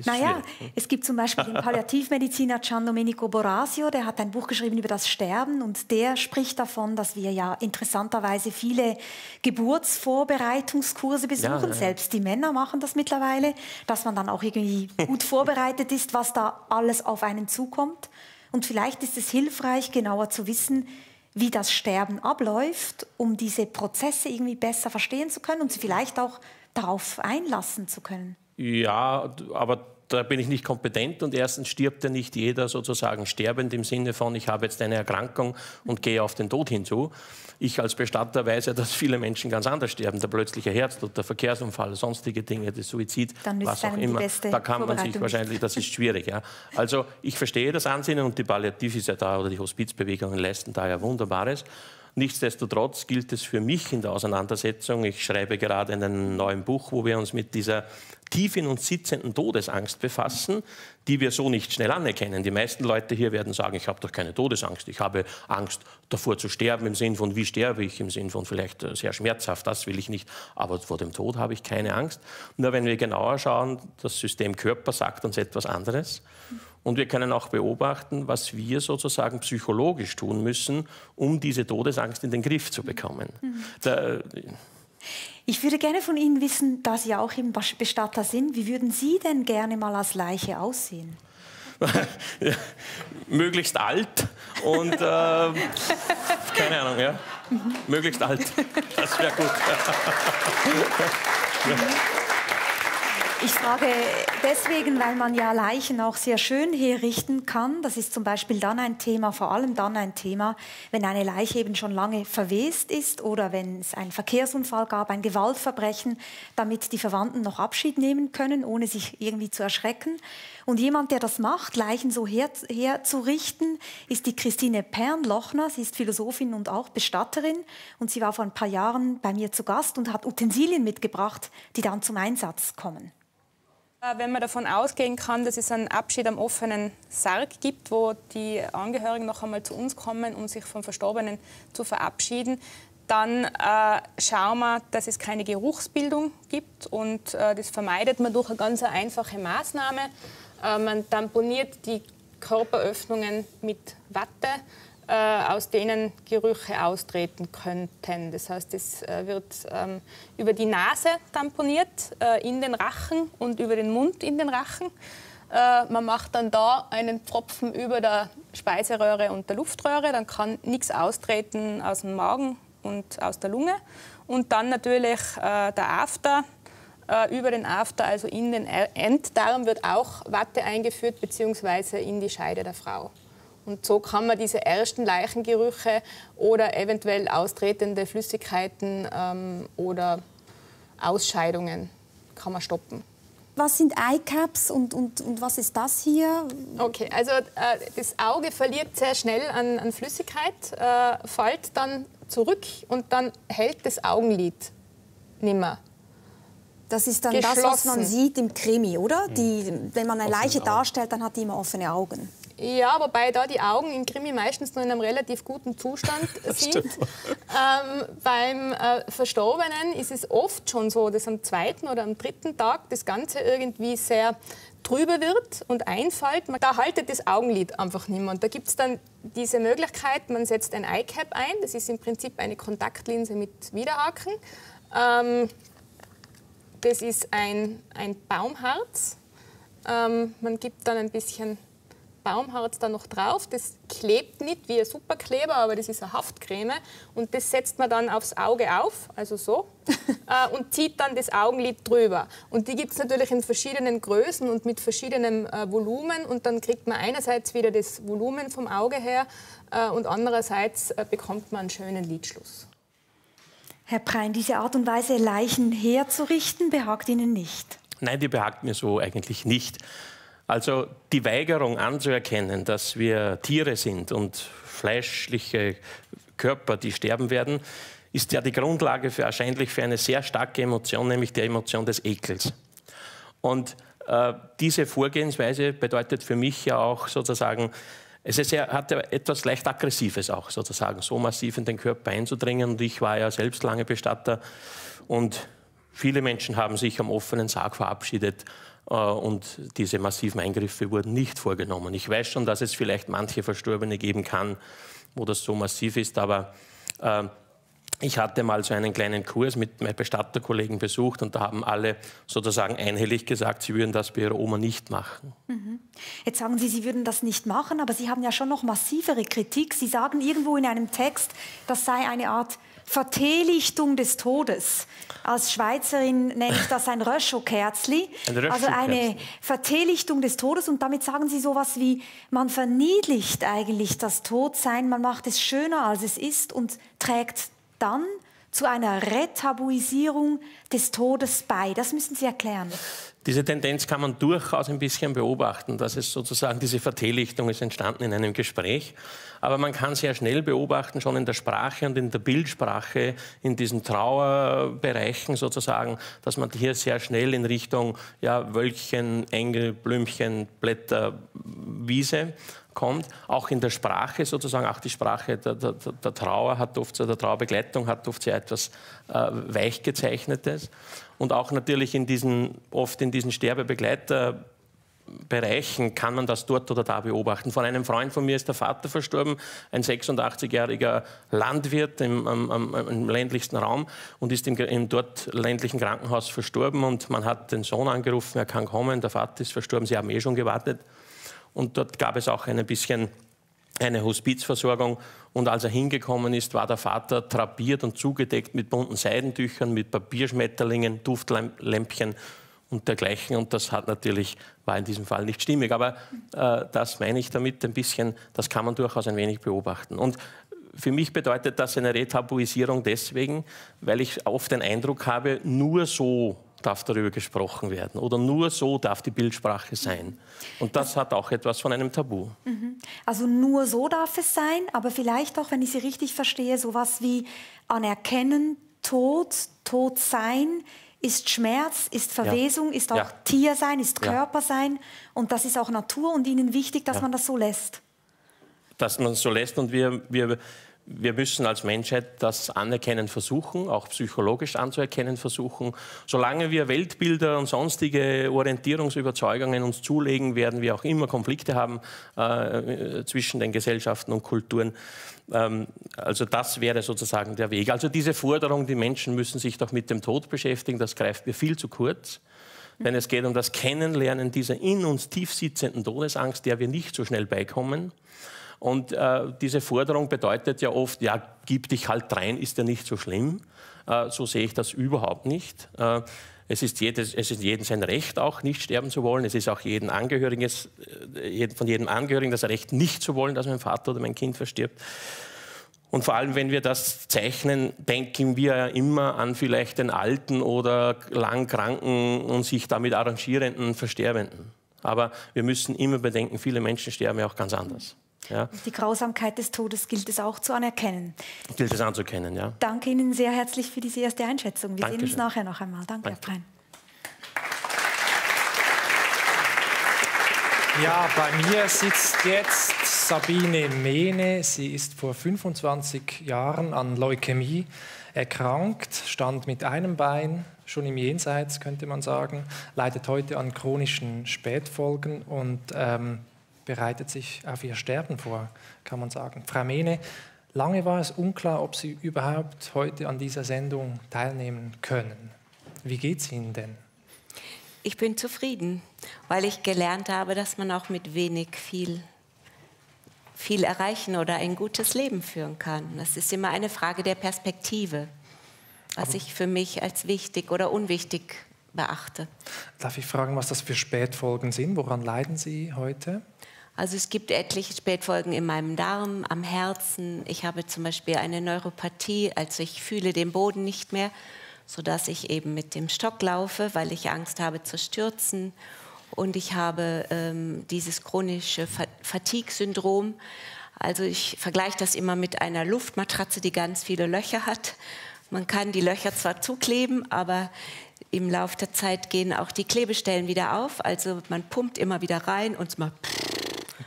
Naja, es gibt zum Beispiel den Palliativmediziner Gian Domenico Borasio, der hat ein Buch geschrieben über das Sterben und der spricht davon, dass wir ja interessanterweise viele Geburtsvorbereitungskurse besuchen. Selbst die Männer machen das mittlerweile, dass man dann auch irgendwie gut vorbereitet ist, was da alles auf einen zukommt. Und vielleicht ist es hilfreich, genauer zu wissen, wie das Sterben abläuft, um diese Prozesse irgendwie besser verstehen zu können und sie vielleicht auch darauf einlassen zu können. Ja, aber da bin ich nicht kompetent und erstens stirbt ja nicht jeder sozusagen sterbend im Sinne von, ich habe jetzt eine Erkrankung und gehe auf den Tod hinzu. Ich als Bestatter weiß ja, dass viele Menschen ganz anders sterben. Der plötzliche Herztod, der Verkehrsunfall, sonstige Dinge, der Suizid, was auch immer. Da kann man sich wahrscheinlich, das ist schwierig. Ja. Also ich verstehe das Ansinnen und die Palliativ ist ja da, oder die Hospizbewegungen leisten da ja Wunderbares. Nichtsdestotrotz gilt es für mich in der Auseinandersetzung, ich schreibe gerade in einem neuen Buch, wo wir uns mit dieser tief in uns sitzenden Todesangst befassen, die wir so nicht schnell anerkennen. Die meisten Leute hier werden sagen, ich habe doch keine Todesangst, ich habe Angst davor zu sterben, im Sinn von, wie sterbe ich, im Sinn von vielleicht sehr schmerzhaft, das will ich nicht, aber vor dem Tod habe ich keine Angst. Nur wenn wir genauer schauen, das System Körper sagt uns etwas anderes. Und wir können auch beobachten, was wir sozusagen psychologisch tun müssen, um diese Todesangst in den Griff zu bekommen. Ich würde gerne von Ihnen wissen, da Sie auch im Bestatter sind, wie würden Sie denn gerne mal als Leiche aussehen? Ja, möglichst alt und keine Ahnung, ja. Möglichst alt. Das wäre gut. Ich frage deswegen, weil man ja Leichen auch sehr schön herrichten kann. Das ist zum Beispiel dann ein Thema, vor allem dann ein Thema, wenn eine Leiche eben schon lange verwest ist oder wenn es einen Verkehrsunfall gab, ein Gewaltverbrechen, damit die Verwandten noch Abschied nehmen können, ohne sich irgendwie zu erschrecken. Und jemand, der das macht, Leichen so herzurichten, ist die Christine Pernlochner. Sie ist Philosophin und auch Bestatterin. Und sie war vor ein paar Jahren bei mir zu Gast und hat Utensilien mitgebracht, die dann zum Einsatz kommen. Wenn man davon ausgehen kann, dass es einen Abschied am offenen Sarg gibt, wo die Angehörigen noch einmal zu uns kommen, um sich vom Verstorbenen zu verabschieden, dann schauen wir, dass es keine Geruchsbildung gibt. Und das vermeidet man durch eine ganz einfache Maßnahme. Man tamponiert die Körperöffnungen mit Watte, aus denen Gerüche austreten könnten. Das heißt, es wird über die Nase tamponiert, in den Rachen und über den Mund in den Rachen. Man macht dann da einen Pfropfen über der Speiseröhre und der Luftröhre, dann kann nichts austreten aus dem Magen und aus der Lunge. Und dann natürlich der After. Über den After, also in den Enddarm, wird auch Watte eingeführt, beziehungsweise in die Scheide der Frau. Und so kann man diese ersten Leichengerüche oder eventuell austretende Flüssigkeiten oder Ausscheidungen kann man stoppen. Was sind Eye-Caps und was ist das hier? Okay, also das Auge verliert sehr schnell an Flüssigkeit, fällt dann zurück und dann hält das Augenlid nimmer. Das ist dann das, was man sieht im Krimi, oder? Wenn man eine Leiche darstellt, dann hat die immer offene Augen. Ja, wobei da die Augen im Krimi meistens nur in einem relativ guten Zustand sind. Beim Verstorbenen ist es oft schon so, dass am zweiten oder am dritten Tag das Ganze irgendwie sehr trübe wird und einfällt. Da haltet das Augenlid einfach nicht mehr. Und da gibt es dann diese Möglichkeit, man setzt ein Eye-Cap ein. Das ist im Prinzip eine Kontaktlinse mit Widerhaken. Das ist ein Baumharz. Man gibt dann ein bisschen Baumharz da noch drauf. Das klebt nicht wie ein Superkleber, aber das ist eine Haftcreme. Und das setzt man dann aufs Auge auf, also so, und zieht dann das Augenlid drüber. Und die gibt es natürlich in verschiedenen Größen und mit verschiedenem Volumen. Und dann kriegt man einerseits wieder das Volumen vom Auge her und andererseits bekommt man einen schönen Lidschluss. Herr Prein, diese Art und Weise, Leichen herzurichten, behagt Ihnen nicht? Nein, die behagt mir so eigentlich nicht. Also die Weigerung anzuerkennen, dass wir Tiere sind und fleischliche Körper, die sterben werden, ist ja die Grundlage wahrscheinlich für eine sehr starke Emotion, nämlich die Emotion des Ekels. Und diese Vorgehensweise bedeutet für mich ja auch sozusagen, hat ja etwas leicht Aggressives auch sozusagen, so massiv in den Körper einzudringen. Und ich war ja selbst lange Bestatter und viele Menschen haben sich am offenen Sarg verabschiedet. Und diese massiven Eingriffe wurden nicht vorgenommen. Ich weiß schon, dass es vielleicht manche Verstorbene geben kann, wo das so massiv ist, aber Ich hatte mal so einen kleinen Kurs mit meinen Bestatterkollegen besucht und da haben alle sozusagen einhellig gesagt, sie würden das bei ihrer Oma nicht machen. Jetzt sagen Sie, Sie würden das nicht machen, aber Sie haben ja schon noch massivere Kritik. Sie sagen irgendwo in einem Text, das sei eine Art Verteelichtung des Todes. Als Schweizerin nenne ich das ein Röschokerzli. Also eine Verteelichtung des Todes. Und damit sagen Sie sowas wie, man verniedlicht eigentlich das Todsein, man macht es schöner, als es ist und trägt dann zu einer Retabuisierung des Todes bei. Das müssen Sie erklären. Diese Tendenz kann man durchaus ein bisschen beobachten, dass es sozusagen diese Verteelichtung ist entstanden in einem Gespräch. Aber man kann sehr schnell beobachten, schon in der Sprache und in der Bildsprache, in diesen Trauerbereichen sozusagen, dass man hier sehr schnell in Richtung Wölkchen, Engel, Blümchen, Blätter, Wiese kommt. Auch in der Sprache sozusagen, auch die Sprache der Trauer hat oft, der Trauerbegleitung hat oft sehr etwas weich gezeichnetes. Und auch natürlich oft in diesen Sterbebegleiterbereichen kann man das dort oder da beobachten. Von einem Freund von mir ist der Vater verstorben, ein 86-jähriger Landwirt im ländlichsten Raum und ist im dort ländlichen Krankenhaus verstorben. Und man hat den Sohn angerufen, er kann kommen, der Vater ist verstorben, sie haben eh schon gewartet. Und dort gab es auch ein bisschen eine Hospizversorgung. Und als er hingekommen ist, war der Vater drapiert und zugedeckt mit bunten Seidentüchern, mit Papierschmetterlingen, Duftlämpchen und dergleichen. Und das war in diesem Fall nicht stimmig. Aber das meine ich damit ein bisschen, das kann man durchaus ein wenig beobachten. Und für mich bedeutet das eine Retabuisierung deswegen, weil ich oft den Eindruck habe, nur so darf darüber gesprochen werden oder nur so darf die Bildsprache sein. Und das hat auch etwas von einem Tabu. Also nur so darf es sein, aber vielleicht auch, wenn ich Sie richtig verstehe, sowas wie anerkennen, Todsein ist Schmerz, ist Verwesung, ist auch Tiersein, ist Körpersein und das ist auch Natur und Ihnen wichtig, dass man das so lässt. Dass man es so lässt und wir müssen als Menschheit das anerkennen versuchen, auch psychologisch anzuerkennen versuchen. Solange wir Weltbilder und sonstige Orientierungsüberzeugungen uns zulegen, werden wir auch immer Konflikte haben zwischen den Gesellschaften und Kulturen. Also das wäre sozusagen der Weg. Also diese Forderung, die Menschen müssen sich doch mit dem Tod beschäftigen, das greift mir viel zu kurz. Denn es geht um das Kennenlernen dieser in uns tief sitzenden Todesangst, der wir nicht so schnell beikommen. Und diese Forderung bedeutet ja oft, ja, gib dich halt rein, ist ja nicht so schlimm. So sehe ich das überhaupt nicht. Es ist jedem sein Recht auch, nicht sterben zu wollen. Es ist auch von jedem Angehörigen das Recht, nicht zu wollen, dass mein Vater oder mein Kind verstirbt. Und vor allem, wenn wir das zeichnen, denken wir ja immer an vielleicht den alten oder langkranken und sich damit arrangierenden Versterbenden. Aber wir müssen immer bedenken, viele Menschen sterben ja auch ganz anders. Ja. Die Grausamkeit des Todes gilt es auch zu anerkennen. Gilt es anzuerkennen, ja. Danke Ihnen sehr herzlich für diese erste Einschätzung. Wir sehen uns nachher noch einmal. Danke, Herr Prein. Ja, bei mir sitzt jetzt Sabine Mehne. Sie ist vor 25 Jahren an Leukämie erkrankt, stand mit einem Bein schon im Jenseits, könnte man sagen, leidet heute an chronischen Spätfolgen und bereitet sich auf ihr Sterben vor, kann man sagen. Frau Mehne, lange war es unklar, ob Sie überhaupt heute an dieser Sendung teilnehmen können. Wie geht es Ihnen denn? Ich bin zufrieden, weil ich gelernt habe, dass man auch mit wenig viel erreichen oder ein gutes Leben führen kann. Das ist immer eine Frage der Perspektive, was ich für mich als wichtig oder unwichtig beachte. Darf ich fragen, was das für Spätfolgen sind? Woran leiden Sie heute? Also es gibt etliche Spätfolgen in meinem Darm, am Herzen. Ich habe zum Beispiel eine Neuropathie, also ich fühle den Boden nicht mehr, sodass ich eben mit dem Stock laufe, weil ich Angst habe zu stürzen. Und ich habe dieses chronische Fatigue-Syndrom. Also ich vergleiche das immer mit einer Luftmatratze, die ganz viele Löcher hat. Man kann die Löcher zwar zukleben, aber im Laufe der Zeit gehen auch die Klebestellen wieder auf. Also man pumpt immer wieder rein und es macht.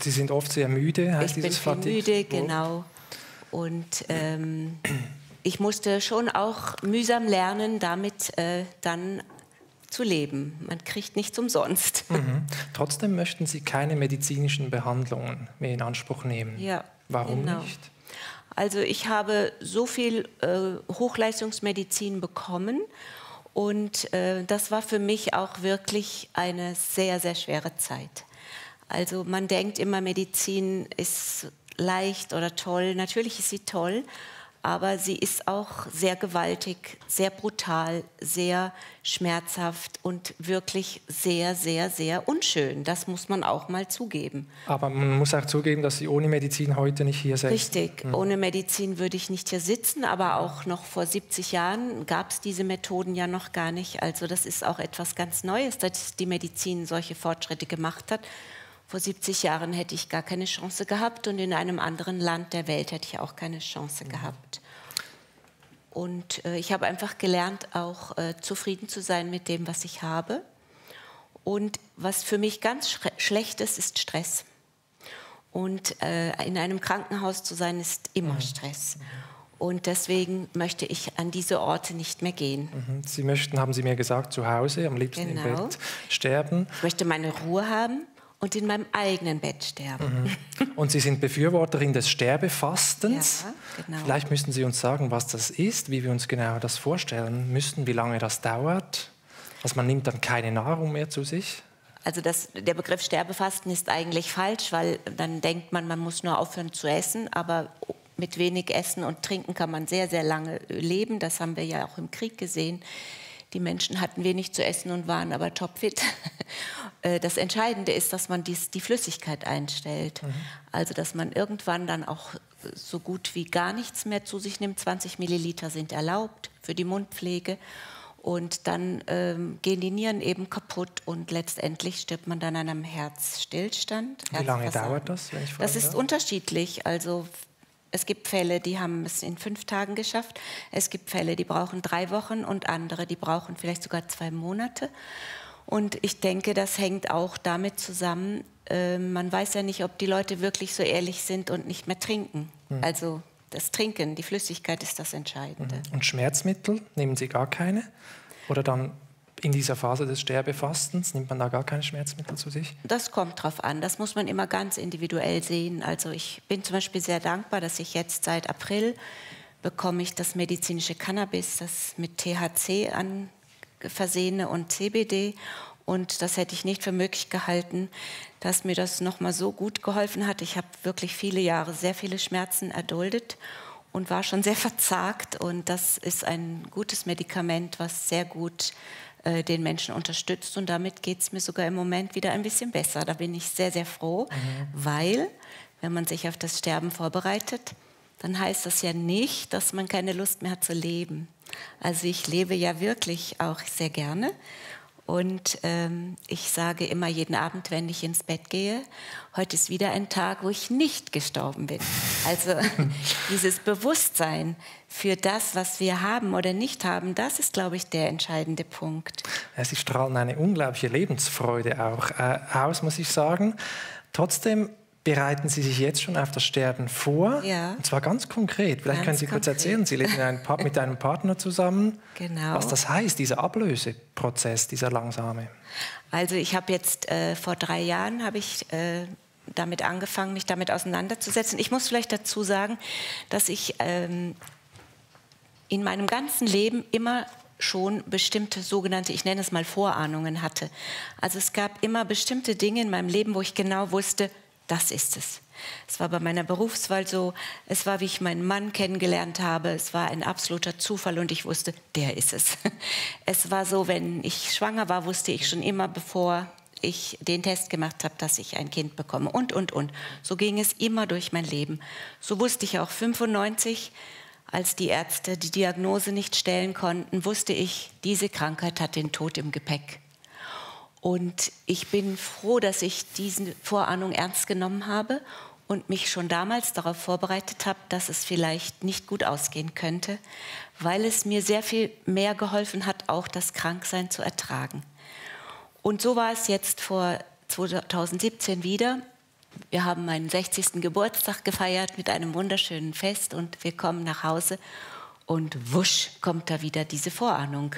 Sie sind oft sehr müde, heißt dieses Fatigue? Ich bin müde, genau. Und ich musste schon auch mühsam lernen, damit dann zu leben. Man kriegt nichts umsonst. Trotzdem möchten Sie keine medizinischen Behandlungen mehr in Anspruch nehmen. Ja, warum genau. nicht? Also ich habe so viel Hochleistungsmedizin bekommen und das war für mich auch wirklich eine sehr, sehr schwere Zeit. Also man denkt immer, Medizin ist leicht oder toll. Natürlich ist sie toll, aber sie ist auch sehr gewaltig, sehr brutal, sehr schmerzhaft und wirklich sehr, sehr, sehr unschön. Das muss man auch mal zugeben. Aber man muss auch zugeben, dass Sie ohne Medizin heute nicht hier sind. Richtig, ohne Medizin würde ich nicht hier sitzen, aber auch noch vor 70 Jahren gab es diese Methoden ja noch gar nicht. Also das ist auch etwas ganz Neues, dass die Medizin solche Fortschritte gemacht hat. Vor 70 Jahren hätte ich gar keine Chance gehabt und in einem anderen Land der Welt hätte ich auch keine Chance gehabt. Und ich habe einfach gelernt, auch zufrieden zu sein mit dem, was ich habe. Und was für mich ganz schlecht ist, ist Stress. Und in einem Krankenhaus zu sein, ist immer Stress. Und deswegen möchte ich an diese Orte nicht mehr gehen. Sie möchten, haben Sie mir gesagt, zu Hause, am liebsten im Bett sterben. Ich möchte meine Ruhe haben und in meinem eigenen Bett sterben. Und Sie sind Befürworterin des Sterbefastens. Ja, genau. Vielleicht müssten Sie uns sagen, was das ist, wie wir uns genau das vorstellen müssten, wie lange das dauert. Also man nimmt dann keine Nahrung mehr zu sich. Also der Begriff Sterbefasten ist eigentlich falsch, weil dann denkt man, man muss nur aufhören zu essen, aber mit wenig Essen und Trinken kann man sehr, sehr lange leben. Das haben wir ja auch im Krieg gesehen. Die Menschen hatten wenig zu essen und waren aber topfit. Das Entscheidende ist, dass man die Flüssigkeit einstellt. Also dass man irgendwann dann auch so gut wie gar nichts mehr zu sich nimmt. 20 Milliliter sind erlaubt für die Mundpflege. Und dann gehen die Nieren eben kaputt und letztendlich stirbt man dann an einem Herzstillstand. Wie lange dauert das, wenn ich fragen darf? Das ist darf? unterschiedlich. Also es gibt Fälle, die haben es in 5 Tagen geschafft. Es gibt Fälle, die brauchen 3 Wochen und andere, die brauchen vielleicht sogar 2 Monate. Und ich denke, das hängt auch damit zusammen, man weiß ja nicht, ob die Leute wirklich so ehrlich sind und nicht mehr trinken. Also das Trinken, die Flüssigkeit ist das Entscheidende. Und Schmerzmittel, nehmen Sie gar keine? Oder dann in dieser Phase des Sterbefastens, nimmt man da gar keine Schmerzmittel zu sich? Das kommt drauf an. Das muss man immer ganz individuell sehen. Also ich bin zum Beispiel sehr dankbar, dass ich jetzt seit April bekomme ich das medizinische Cannabis, das mit THC versehene und CBD. Und das hätte ich nicht für möglich gehalten, dass mir das nochmal so gut geholfen hat. Ich habe wirklich viele Jahre sehr viele Schmerzen erduldet und war schon sehr verzagt. Und das ist ein gutes Medikament, was sehr gut den Menschen unterstützt. Und damit geht es mir sogar im Moment wieder ein bisschen besser. Da bin ich sehr, sehr froh, weil, wenn man sich auf das Sterben vorbereitet, dann heißt das ja nicht, dass man keine Lust mehr hat zu leben. Also ich lebe ja wirklich auch sehr gerne. Und ich sage immer jeden Abend, wenn ich ins Bett gehe, heute ist wieder ein Tag, wo ich nicht gestorben bin. Also dieses Bewusstsein für das, was wir haben oder nicht haben, das ist, glaube ich, der entscheidende Punkt. Sie strahlen eine unglaubliche Lebensfreude auch aus, muss ich sagen. Trotzdem bereiten Sie sich jetzt schon auf das Sterben vor? Ja. Und zwar ganz konkret. Vielleicht können Sie kurz erzählen, Sie leben mit einem Partner zusammen. Genau. Was das heißt, dieser Ablöseprozess, dieser langsame. Also ich habe jetzt vor 3 Jahren habe ich damit angefangen, mich damit auseinanderzusetzen. Ich muss vielleicht dazu sagen, dass ich in meinem ganzen Leben immer schon bestimmte sogenannte, ich nenne es mal Vorahnungen hatte. Also es gab immer bestimmte Dinge in meinem Leben, wo ich genau wusste, das ist es. Es war bei meiner Berufswahl so, es war, wie ich meinen Mann kennengelernt habe, es war ein absoluter Zufall und ich wusste, der ist es. Es war so, wenn ich schwanger war, wusste ich schon immer, bevor ich den Test gemacht habe, dass ich ein Kind bekomme und. So ging es immer durch mein Leben. So wusste ich auch 95, als die Ärzte die Diagnose nicht stellen konnten, wusste ich, diese Krankheit hat den Tod im Gepäck. Und ich bin froh, dass ich diese Vorahnung ernst genommen habe und mich schon damals darauf vorbereitet habe, dass es vielleicht nicht gut ausgehen könnte, weil es mir sehr viel mehr geholfen hat, auch das Kranksein zu ertragen. Und so war es jetzt vor 2017 wieder. Wir haben meinen 60. Geburtstag gefeiert mit einem wunderschönen Fest und wir kommen nach Hause und wusch kommt da wieder diese Vorahnung.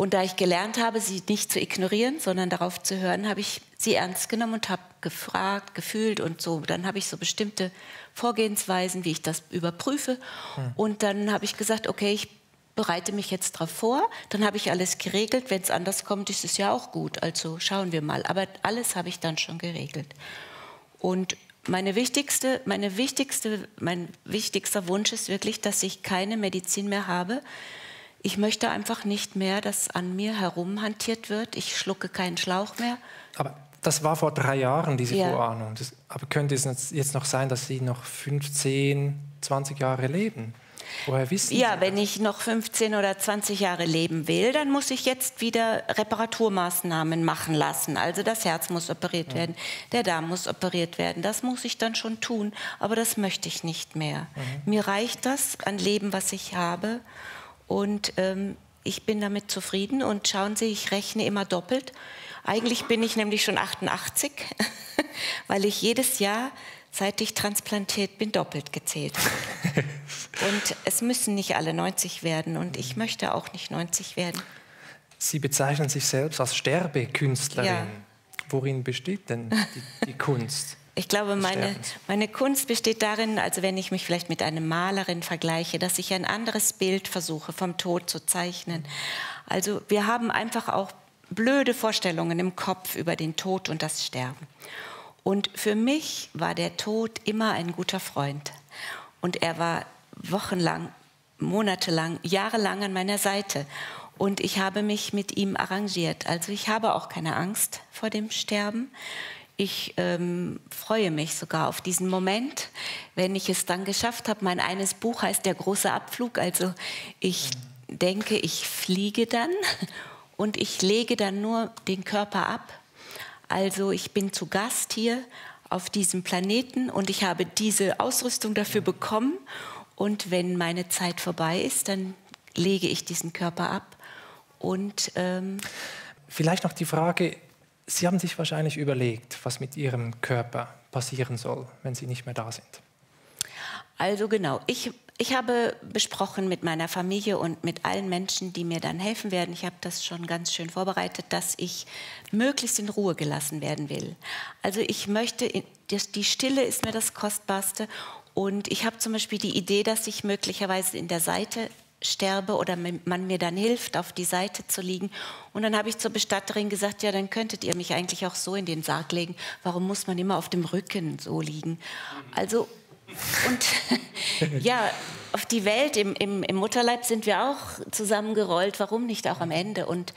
Und da ich gelernt habe, sie nicht zu ignorieren, sondern darauf zu hören, habe ich sie ernst genommen und habe gefragt, gefühlt und so. Dann habe ich so bestimmte Vorgehensweisen, wie ich das überprüfe. Und dann habe ich gesagt, okay, ich bereite mich jetzt darauf vor. Dann habe ich alles geregelt. Wenn es anders kommt, ist es ja auch gut. Also schauen wir mal. Aber alles habe ich dann schon geregelt. Und mein wichtigster Wunsch ist wirklich, dass ich keine Medizin mehr habe. Ich möchte einfach nicht mehr, dass an mir herumhantiert wird. Ich schlucke keinen Schlauch mehr. Aber das war vor 3 Jahren, diese Ja. Vorahnung. Aber könnte es jetzt noch sein, dass Sie noch 15, 20 Jahre leben? Woher wissen Sie Ja, wenn ich noch 15 oder 20 Jahre leben will, dann muss ich jetzt wieder Reparaturmaßnahmen machen lassen. Also das Herz muss operiert werden, der Darm muss operiert werden. Das muss ich dann schon tun, aber das möchte ich nicht mehr. Mir reicht das an Leben, was ich habe. Und ich bin damit zufrieden. Und schauen Sie, ich rechne immer doppelt. Eigentlich bin ich nämlich schon 88, weil ich jedes Jahr, seit ich transplantiert bin, doppelt gezählt habe. Und es müssen nicht alle 90 werden. Und ich möchte auch nicht 90 werden. Sie bezeichnen sich selbst als Sterbekünstlerin. Ja. Worin besteht denn die Kunst? Ich glaube, Sterbens. meine Kunst besteht darin, also wenn ich mich vielleicht mit einer Malerin vergleiche, dass ich ein anderes Bild versuche, vom Tod zu zeichnen. Also wir haben einfach auch blöde Vorstellungen im Kopf über den Tod und das Sterben. Und für mich war der Tod immer ein guter Freund. Und er war wochenlang, monatelang, jahrelang an meiner Seite. Und ich habe mich mit ihm arrangiert. Also ich habe auch keine Angst vor dem Sterben. Ich freue mich sogar auf diesen Moment, wenn ich es dann geschafft habe. Mein eines Buch heißt Der große Abflug. Also ich denke, ich fliege dann und ich lege dann nur den Körper ab. Also ich bin zu Gast hier auf diesem Planeten und ich habe diese Ausrüstung dafür bekommen. Und wenn meine Zeit vorbei ist, dann lege ich diesen Körper ab. Und Vielleicht noch die Frage, Sie haben sich wahrscheinlich überlegt, was mit Ihrem Körper passieren soll, wenn Sie nicht mehr da sind. Also genau, ich habe besprochen mit meiner Familie und mit allen Menschen, die mir dann helfen werden, ich habe das schon ganz schön vorbereitet, dass ich möglichst in Ruhe gelassen werden will. Also ich möchte, die Stille ist mir das Kostbarste und ich habe zum Beispiel die Idee, dass ich möglicherweise in der Seite sterbe oder man mir dann hilft, auf die Seite zu liegen. Und dann habe ich zur Bestatterin gesagt, ja, dann könntet ihr mich eigentlich auch so in den Sarg legen. Warum muss man immer auf dem Rücken so liegen? Also, und ja, auf die Welt, im Mutterleib sind wir auch zusammengerollt. Warum nicht auch am Ende? Und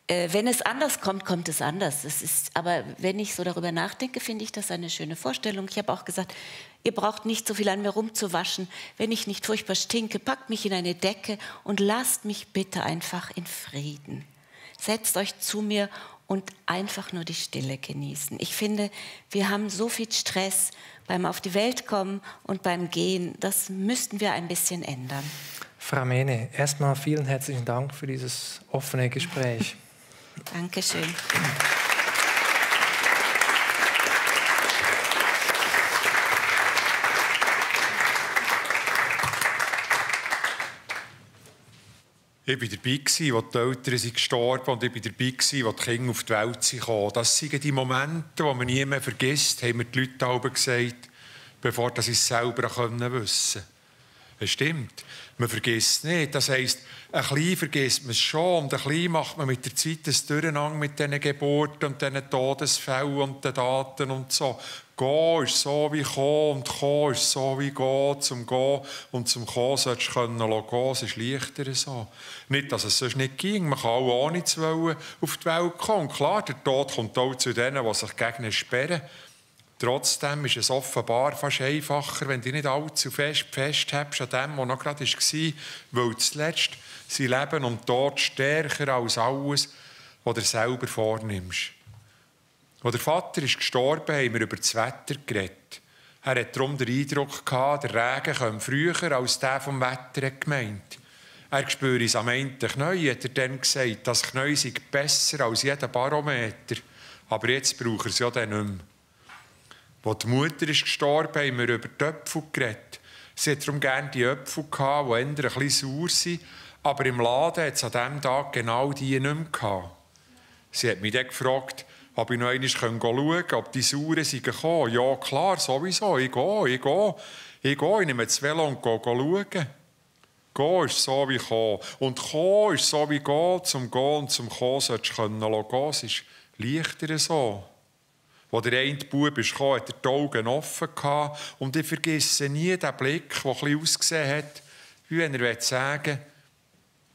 wenn es anders kommt, kommt es anders. Aber wenn ich so darüber nachdenke, finde ich das eine schöne Vorstellung. Ich habe auch gesagt, ihr braucht nicht so viel an mir rumzuwaschen. Wenn ich nicht furchtbar stinke, packt mich in eine Decke und lasst mich bitte einfach in Frieden. Setzt euch zu mir und einfach nur die Stille genießen. Ich finde, wir haben so viel Stress beim Auf die Welt kommen und beim Gehen. Das müssten wir ein bisschen ändern. Frau Mehne, erstmal vielen herzlichen Dank für dieses offene Gespräch. Dankeschön. Ich war dabei, als die Eltern gestorben sind, und ich war dabei, als die Kinder auf die Welt kamen. Das sind die Momente, die man nie mehr vergisst, haben mir die Leute alle gesagt, bevor sie es selber wissen konnten. Es stimmt, man vergisst nicht. Das heisst, ein bisschen vergisst man es schon und ein bisschen macht man mit der Zeit ein Durcheinander mit diesen Geburten und diesen Todesfällen und den Daten und so. Gehen ist so wie kommen und kommen ist so wie gehen. Zum Gehen und zum Kommen solltest du gehen. Es ist leichter so. Nicht, dass es sonst nicht ging. Man kann auch ohne zu wollen auf die Welt kommen. Und klar, der Tod kommt auch zu denen, die sich gegen ihn sperren. Trotzdem ist es offenbar fast einfacher, wenn du nicht allzu festhältst an dem, was noch gerade war, weil zuletzt sind Leben und Tod stärker als alles, was du selber vornimmst. Als der Vater ist gestorben, haben wir über das Wetter geredet. Er hat darum den Eindruck gehabt, der Regen komme früher, als der vom Wetter gemeint. Er spüre es am einen Knie, hat er dann gesagt, das Knie sei besser als jeder Barometer. Aber jetzt braucht er es ja dann nicht mehr. Als die Mutter ist gestorben, haben wir über die Äpfel geredet. Sie hat darum gerne die Äpfel gehabt, die eher ein bisschen sauer sind, Aber im Laden hat es an diesem Tag genau die nicht mehr gehabt. Sie hat mich dann gefragt, ob ich noch einmal schauen kann, ob die Sauren gekommen sind. Ja, klar, sowieso. Ich gehe. Ich nehme das Velo und gehe schauen. Gehen ist so wie kommen. Und kommen ist so wie gehen. Zum Gehen und zum Kommen solltest du gehen. Es ist leichter so. Als der eine Bub kam, hatte er die Augen offen gehabt. Und ich vergesse nie den Blick, der ein bisschen ausgesehen hat, wie wenn er sagen will,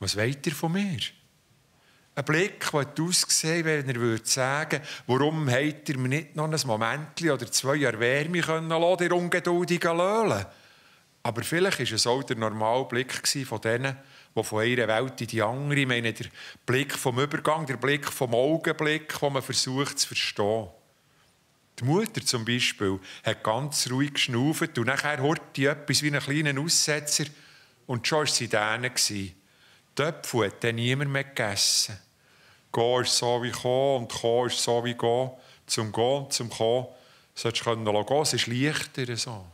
was wollt ihr von mir? Ein Blick, der ausgesehen wenn er sagen würde, warum habt ihr mir nicht noch ein Momentchen oder 2 Jahre Wärme lassen können, ihr ungeduldigen Löhlen? Aber vielleicht war es auch der normale Blick von denen, die von einer Welt in die andere, ich meine, der Blick vom Übergang, der Blick vom Augenblick, den man versucht zu verstehen. Die Mutter zum Beispiel hat ganz ruhig geschnauft und nachher hörte sie etwas wie einen kleinen Aussetzer und schon war sie da. Töpfe hat dann niemand mehr gegessen. Gehen ist so wie kommen und kommen ist so wie gehen. Zum Gehen und zum Kommen solltest du gehen. Es ist leichter so.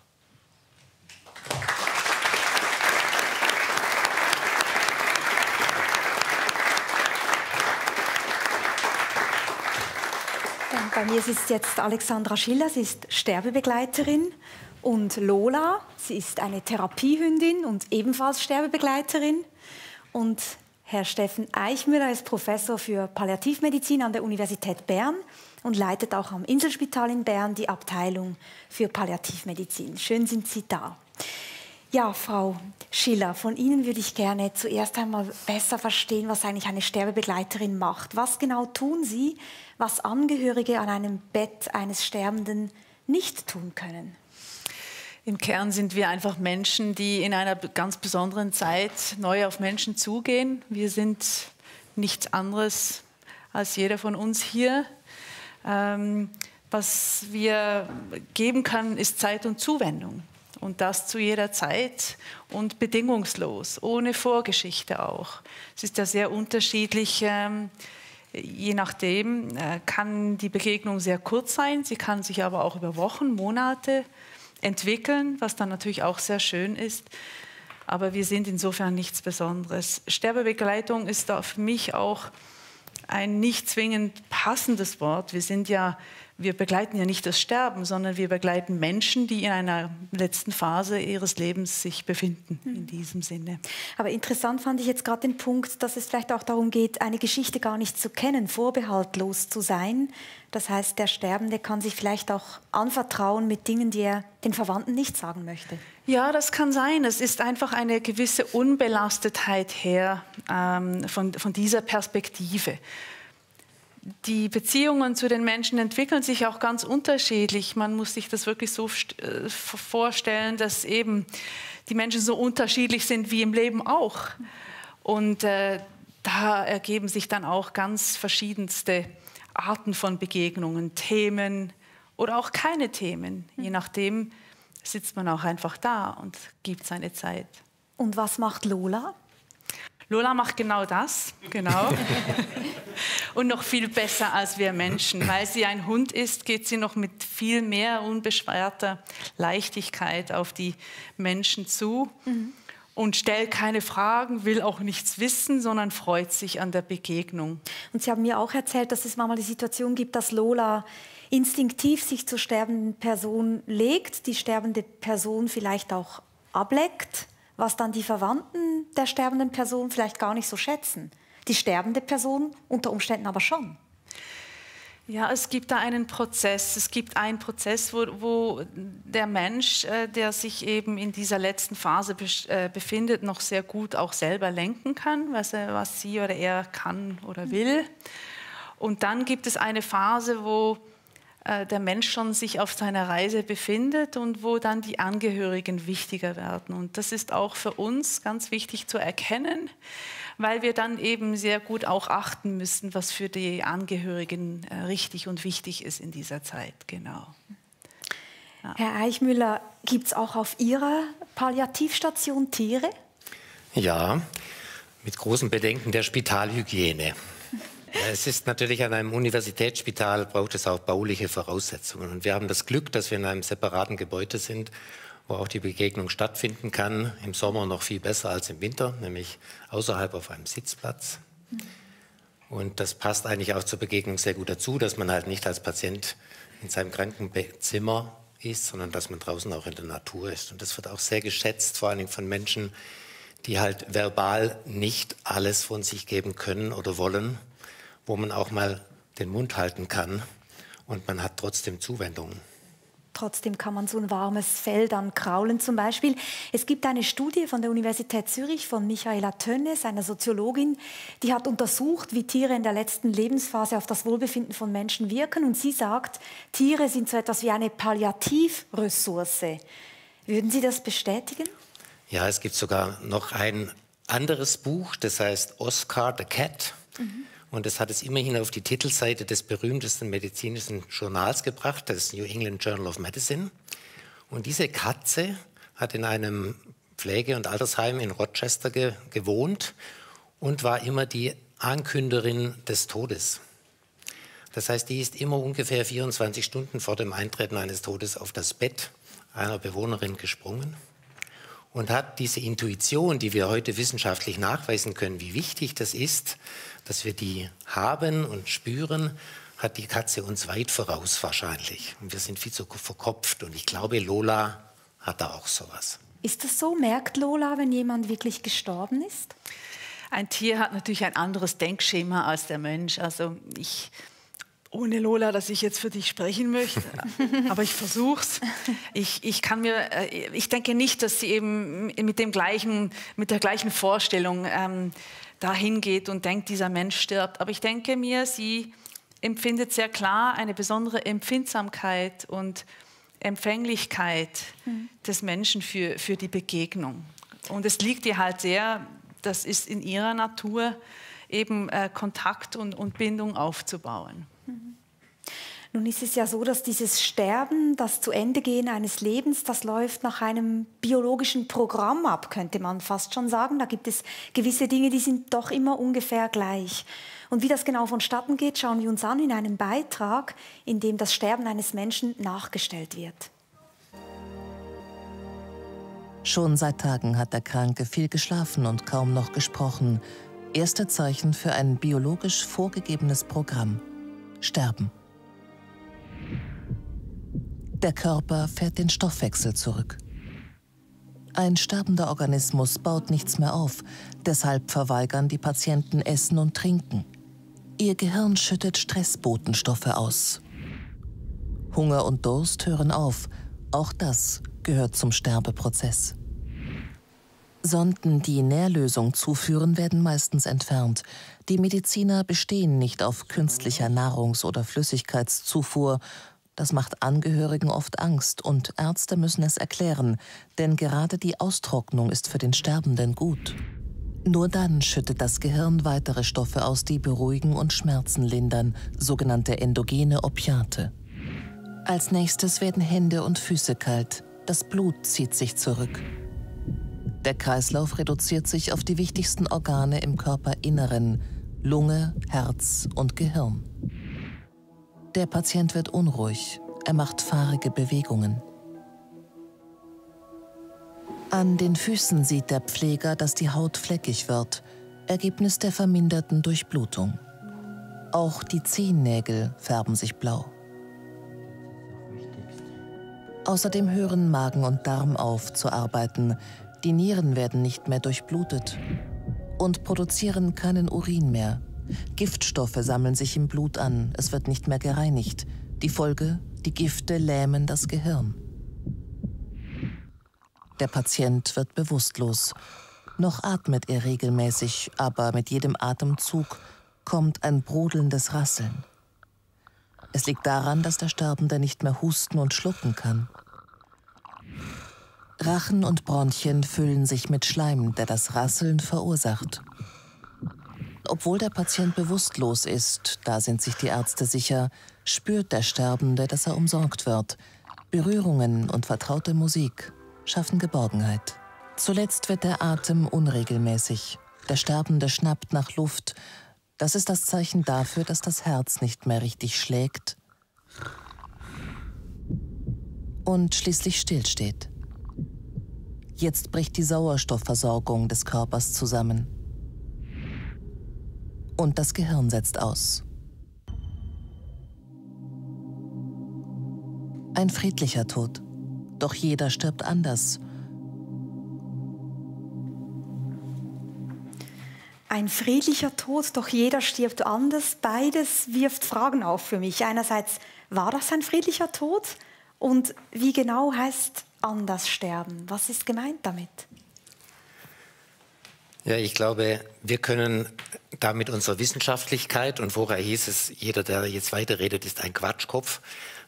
Bei mir ist jetzt Alexandra Schiller, sie ist Sterbebegleiterin, und Lola, sie ist eine Therapiehündin und ebenfalls Sterbebegleiterin. Und Herr Steffen Eichmüller ist Professor für Palliativmedizin an der Universität Bern und leitet auch am Inselspital in Bern die Abteilung für Palliativmedizin. Schön sind Sie da. Ja, Frau Schiller, von Ihnen würde ich gerne zuerst einmal besser verstehen, was eigentlich eine Sterbebegleiterin macht. Was genau tun Sie, was Angehörige an einem Bett eines Sterbenden nicht tun können? Im Kern sind wir einfach Menschen, die in einer ganz besonderen Zeit neu auf Menschen zugehen. Wir sind nichts anderes als jeder von uns hier. Was wir geben können, ist Zeit und Zuwendung. Und das zu jeder Zeit und bedingungslos, ohne Vorgeschichte auch. Es ist ja sehr unterschiedlich. Je nachdem kann die Begegnung sehr kurz sein. Sie kann sich aber auch über Wochen, Monate entwickeln, was dann natürlich auch sehr schön ist. Aber wir sind insofern nichts Besonderes. Sterbebegleitung ist da für mich auch ein nicht zwingend passendes Wort. Wir begleiten ja nicht das Sterben, sondern wir begleiten Menschen, die in einer letzten Phase ihres Lebens sich befinden, in diesem Sinne. Aber interessant fand ich jetzt gerade den Punkt, dass es vielleicht auch darum geht, eine Geschichte gar nicht zu kennen, vorbehaltlos zu sein. Das heißt, der Sterbende kann sich vielleicht auch anvertrauen mit Dingen, die er den Verwandten nicht sagen möchte. Ja, das kann sein. Es ist einfach eine gewisse Unbelastetheit her von dieser Perspektive. Die Beziehungen zu den Menschen entwickeln sich auch ganz unterschiedlich. Man muss sich das wirklich so vorstellen, dass eben die Menschen so unterschiedlich sind wie im Leben auch. Und da ergeben sich dann auch ganz verschiedenste Arten von Begegnungen, Themen oder auch keine Themen. Je nachdem sitzt man auch einfach da und gibt seine Zeit. Und was macht Lola? Lola macht genau das, genau. Und noch viel besser als wir Menschen. Weil sie ein Hund ist, geht sie noch mit viel mehr unbeschwerter Leichtigkeit auf die Menschen zu und stellt keine Fragen, will auch nichts wissen, sondern freut sich an der Begegnung. Und Sie haben mir auch erzählt, dass es manchmal die Situation gibt, dass Lola instinktiv sich zur sterbenden Person legt, die sterbende Person vielleicht auch ableckt, was dann die Verwandten der sterbenden Person vielleicht gar nicht so schätzen. Die sterbende Person unter Umständen aber schon. Ja, es gibt da einen Prozess. Es gibt einen Prozess, wo der Mensch, der sich eben in dieser letzten Phase befindet, noch sehr gut auch selber lenken kann, was sie oder er kann oder will. Und dann gibt es eine Phase, wo der Mensch schon sich auf seiner Reise befindet und wo dann die Angehörigen wichtiger werden. Und das ist auch für uns ganz wichtig zu erkennen, weil wir dann eben sehr gut auch achten müssen, was für die Angehörigen richtig und wichtig ist in dieser Zeit. Genau. Ja. Herr Eichmüller, gibt es auch auf Ihrer Palliativstation Tiere? Ja, mit großen Bedenken der Spitalhygiene. Es ist natürlich an einem Universitätsspital, braucht es auch bauliche Voraussetzungen. Und wir haben das Glück, dass wir in einem separaten Gebäude sind, wo auch die Begegnung stattfinden kann. Im Sommer noch viel besser als im Winter, nämlich außerhalb auf einem Sitzplatz. Und das passt eigentlich auch zur Begegnung sehr gut dazu, dass man halt nicht als Patient in seinem Krankenzimmer ist, sondern dass man draußen auch in der Natur ist. Und das wird auch sehr geschätzt, vor allen Dingen von Menschen, die halt verbal nicht alles von sich geben können oder wollen, wo man auch mal den Mund halten kann und man hat trotzdem Zuwendungen. Trotzdem kann man so ein warmes Fell dann kraulen zum Beispiel. Es gibt eine Studie von der Universität Zürich von Michaela Tönnes, einer Soziologin, die hat untersucht, wie Tiere in der letzten Lebensphase auf das Wohlbefinden von Menschen wirken. Und sie sagt, Tiere sind so etwas wie eine Palliativressource. Würden Sie das bestätigen? Ja, es gibt sogar noch ein anderes Buch, das heißt Oscar the Cat. Und das hat es immerhin auf die Titelseite des berühmtesten medizinischen Journals gebracht, das New England Journal of Medicine. Und diese Katze hat in einem Pflege- und Altersheim in Rochester gewohnt und war immer die Ankünderin des Todes. Das heißt, die ist immer ungefähr 24 Stunden vor dem Eintreten eines Todes auf das Bett einer Bewohnerin gesprungen und hat diese Intuition, die wir heute wissenschaftlich nachweisen können, wie wichtig das ist, dass wir die haben und spüren, hat die Katze uns weit voraus wahrscheinlich. Und wir sind viel zu verkopft. Und ich glaube, Lola hat da auch sowas. Ist das so? Merkt Lola, wenn jemand wirklich gestorben ist? Ein Tier hat natürlich ein anderes Denkschema als der Mensch. Also ohne Lola, dass ich jetzt für dich sprechen möchte, aber ich versuch's. Ich denke nicht, dass sie eben mit der gleichen Vorstellung dahin geht und denkt, dieser Mensch stirbt. Aber ich denke mir, sie empfindet sehr klar eine besondere Empfindsamkeit und Empfänglichkeit des Menschen für die Begegnung. Und es liegt ihr halt sehr, das ist in ihrer Natur, eben Kontakt und Bindung aufzubauen. Nun ist es ja so, dass dieses Sterben, das Zu-Ende-Gehen eines Lebens, das läuft nach einem biologischen Programm ab, könnte man fast schon sagen. Da gibt es gewisse Dinge, die sind doch immer ungefähr gleich. Und wie das genau vonstatten geht, schauen wir uns an in einem Beitrag, in dem das Sterben eines Menschen nachgestellt wird. Schon seit Tagen hat der Kranke viel geschlafen und kaum noch gesprochen. Erste Zeichen für ein biologisch vorgegebenes Programm: Sterben. Der Körper fährt den Stoffwechsel zurück. Ein sterbender Organismus baut nichts mehr auf, deshalb verweigern die Patienten Essen und Trinken. Ihr Gehirn schüttet Stressbotenstoffe aus. Hunger und Durst hören auf, auch das gehört zum Sterbeprozess. Sonden, die Nährlösung zuführen, werden meistens entfernt. Die Mediziner bestehen nicht auf künstlicher Nahrungs- oder Flüssigkeitszufuhr. Das macht Angehörigen oft Angst und Ärzte müssen es erklären, denn gerade die Austrocknung ist für den Sterbenden gut. Nur dann schüttet das Gehirn weitere Stoffe aus, die beruhigen und Schmerzen lindern, sogenannte endogene Opiate. Als nächstes werden Hände und Füße kalt, das Blut zieht sich zurück. Der Kreislauf reduziert sich auf die wichtigsten Organe im Körperinneren: Lunge, Herz und Gehirn. Der Patient wird unruhig, er macht fahrige Bewegungen. An den Füßen sieht der Pfleger, dass die Haut fleckig wird, Ergebnis der verminderten Durchblutung. Auch die Zehennägel färben sich blau. Außerdem hören Magen und Darm auf zu arbeiten, die Nieren werden nicht mehr durchblutet und produzieren keinen Urin mehr. Giftstoffe sammeln sich im Blut an, es wird nicht mehr gereinigt. Die Folge: die Gifte lähmen das Gehirn. Der Patient wird bewusstlos. Noch atmet er regelmäßig, aber mit jedem Atemzug kommt ein brodelndes Rasseln. Es liegt daran, dass der Sterbende nicht mehr husten und schlucken kann. Rachen und Bronchien füllen sich mit Schleim, der das Rasseln verursacht. Obwohl der Patient bewusstlos ist, da sind sich die Ärzte sicher, spürt der Sterbende, dass er umsorgt wird. Berührungen und vertraute Musik schaffen Geborgenheit. Zuletzt wird der Atem unregelmäßig. Der Sterbende schnappt nach Luft. Das ist das Zeichen dafür, dass das Herz nicht mehr richtig schlägt und schließlich stillsteht. Jetzt bricht die Sauerstoffversorgung des Körpers zusammen. Und das Gehirn setzt aus. Ein friedlicher Tod. Doch jeder stirbt anders. Ein friedlicher Tod, doch jeder stirbt anders. Beides wirft Fragen auf für mich. Einerseits, war das ein friedlicher Tod? Und wie genau heißt anders sterben? Was ist gemeint damit? Ja, ich glaube, wir können da mit unserer Wissenschaftlichkeit, und vorher hieß es, jeder, der jetzt weiterredet, ist ein Quatschkopf,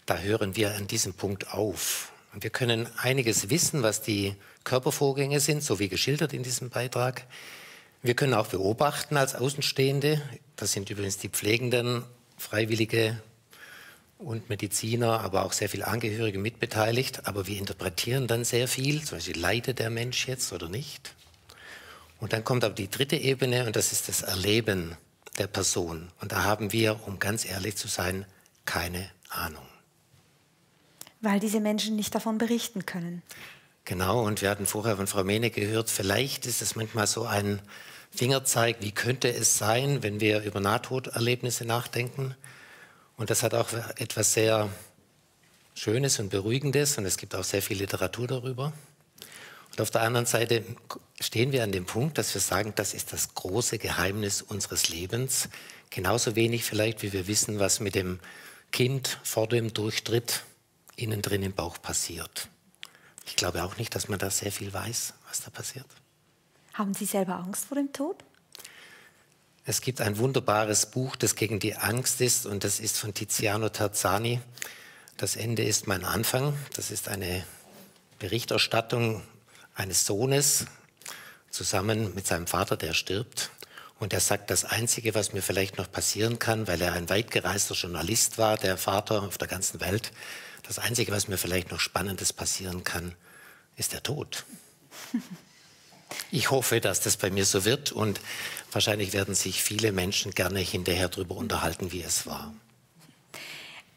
da hören wir an diesem Punkt auf. Und wir können einiges wissen, was die Körpervorgänge sind, so wie geschildert in diesem Beitrag. Wir können auch beobachten als Außenstehende, das sind übrigens die Pflegenden, Freiwillige und Mediziner, aber auch sehr viele Angehörige mitbeteiligt. Aber wir interpretieren dann sehr viel, zum Beispiel leidet der Mensch jetzt oder nicht. Und dann kommt aber die dritte Ebene und das ist das Erleben der Person. Und da haben wir, um ganz ehrlich zu sein, keine Ahnung. Weil diese Menschen nicht davon berichten können. Genau, und wir hatten vorher von Frau Mehne gehört, vielleicht ist es manchmal so ein Fingerzeig, wie könnte es sein, wenn wir über Nahtoderlebnisse nachdenken. Und das hat auch etwas sehr Schönes und Beruhigendes und es gibt auch sehr viel Literatur darüber. Und auf der anderen Seite stehen wir an dem Punkt, dass wir sagen, das ist das große Geheimnis unseres Lebens. Genauso wenig vielleicht, wie wir wissen, was mit dem Kind vor dem Durchtritt innen drin im Bauch passiert. Ich glaube auch nicht, dass man da sehr viel weiß, was da passiert. Haben Sie selber Angst vor dem Tod? Es gibt ein wunderbares Buch, das gegen die Angst ist, und das ist von Tiziano Terzani. Das Ende ist mein Anfang. Das ist eine Berichterstattung eines Sohnes zusammen mit seinem Vater, der stirbt. Und er sagt, das Einzige, was mir vielleicht noch passieren kann, weil er ein weitgereister Journalist war, der Vater auf der ganzen Welt, das Einzige, was mir vielleicht noch Spannendes passieren kann, ist der Tod. Ich hoffe, dass das bei mir so wird und wahrscheinlich werden sich viele Menschen gerne hinterher darüber unterhalten, wie es war.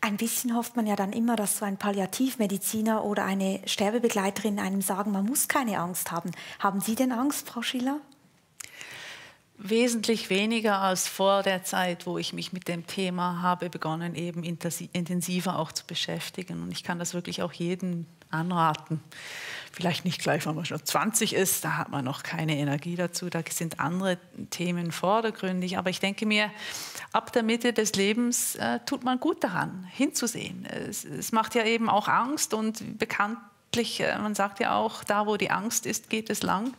Ein bisschen hofft man ja dann immer, dass so ein Palliativmediziner oder eine Sterbebegleiterin einem sagen, man muss keine Angst haben. Haben Sie denn Angst, Frau Schiller? Wesentlich weniger als vor der Zeit, wo ich mich mit dem Thema habe begonnen, eben intensiver auch zu beschäftigen. Und ich kann das wirklich auch jedem anraten. Vielleicht nicht gleich, wenn man schon 20 ist, da hat man noch keine Energie dazu, da sind andere Themen vordergründig. Aber ich denke mir, ab der Mitte des Lebens tut man gut daran, hinzusehen. Es macht ja eben auch Angst und bekanntlich, man sagt ja auch, da wo die Angst ist, geht es lang.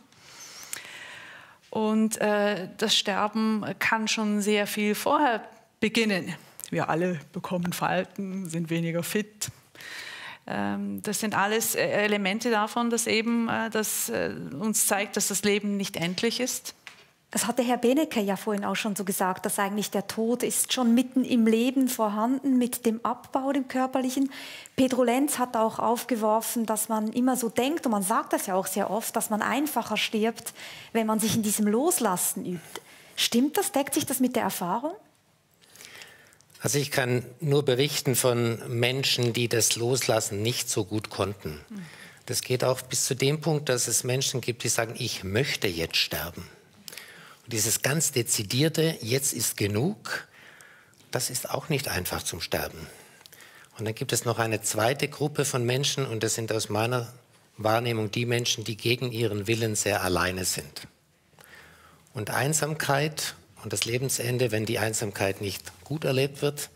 Und das Sterben kann schon sehr viel vorher beginnen. Wir alle bekommen Falten, sind weniger fit. Das sind alles Elemente davon, dass eben das uns zeigt, dass das Leben nicht endlich ist. Das hatte Herr Benecke ja vorhin auch schon so gesagt, dass eigentlich der Tod ist schon mitten im Leben vorhanden mit dem Abbau, dem körperlichen. Pedro Lenz hat auch aufgeworfen, dass man immer so denkt, und man sagt das ja auch sehr oft, dass man einfacher stirbt, wenn man sich in diesem Loslassen übt. Stimmt das? Deckt sich das mit der Erfahrung? Also ich kann nur berichten von Menschen, die das Loslassen nicht so gut konnten. Das geht auch bis zu dem Punkt, dass es Menschen gibt, die sagen, ich möchte jetzt sterben. Und dieses ganz dezidierte, jetzt ist genug, das ist auch nicht einfach zum Sterben. Und dann gibt es noch eine zweite Gruppe von Menschen, und das sind aus meiner Wahrnehmung die Menschen, die gegen ihren Willen sehr alleine sind. Und Einsamkeit und das Lebensende, wenn die Einsamkeit nicht gut erlebt wird,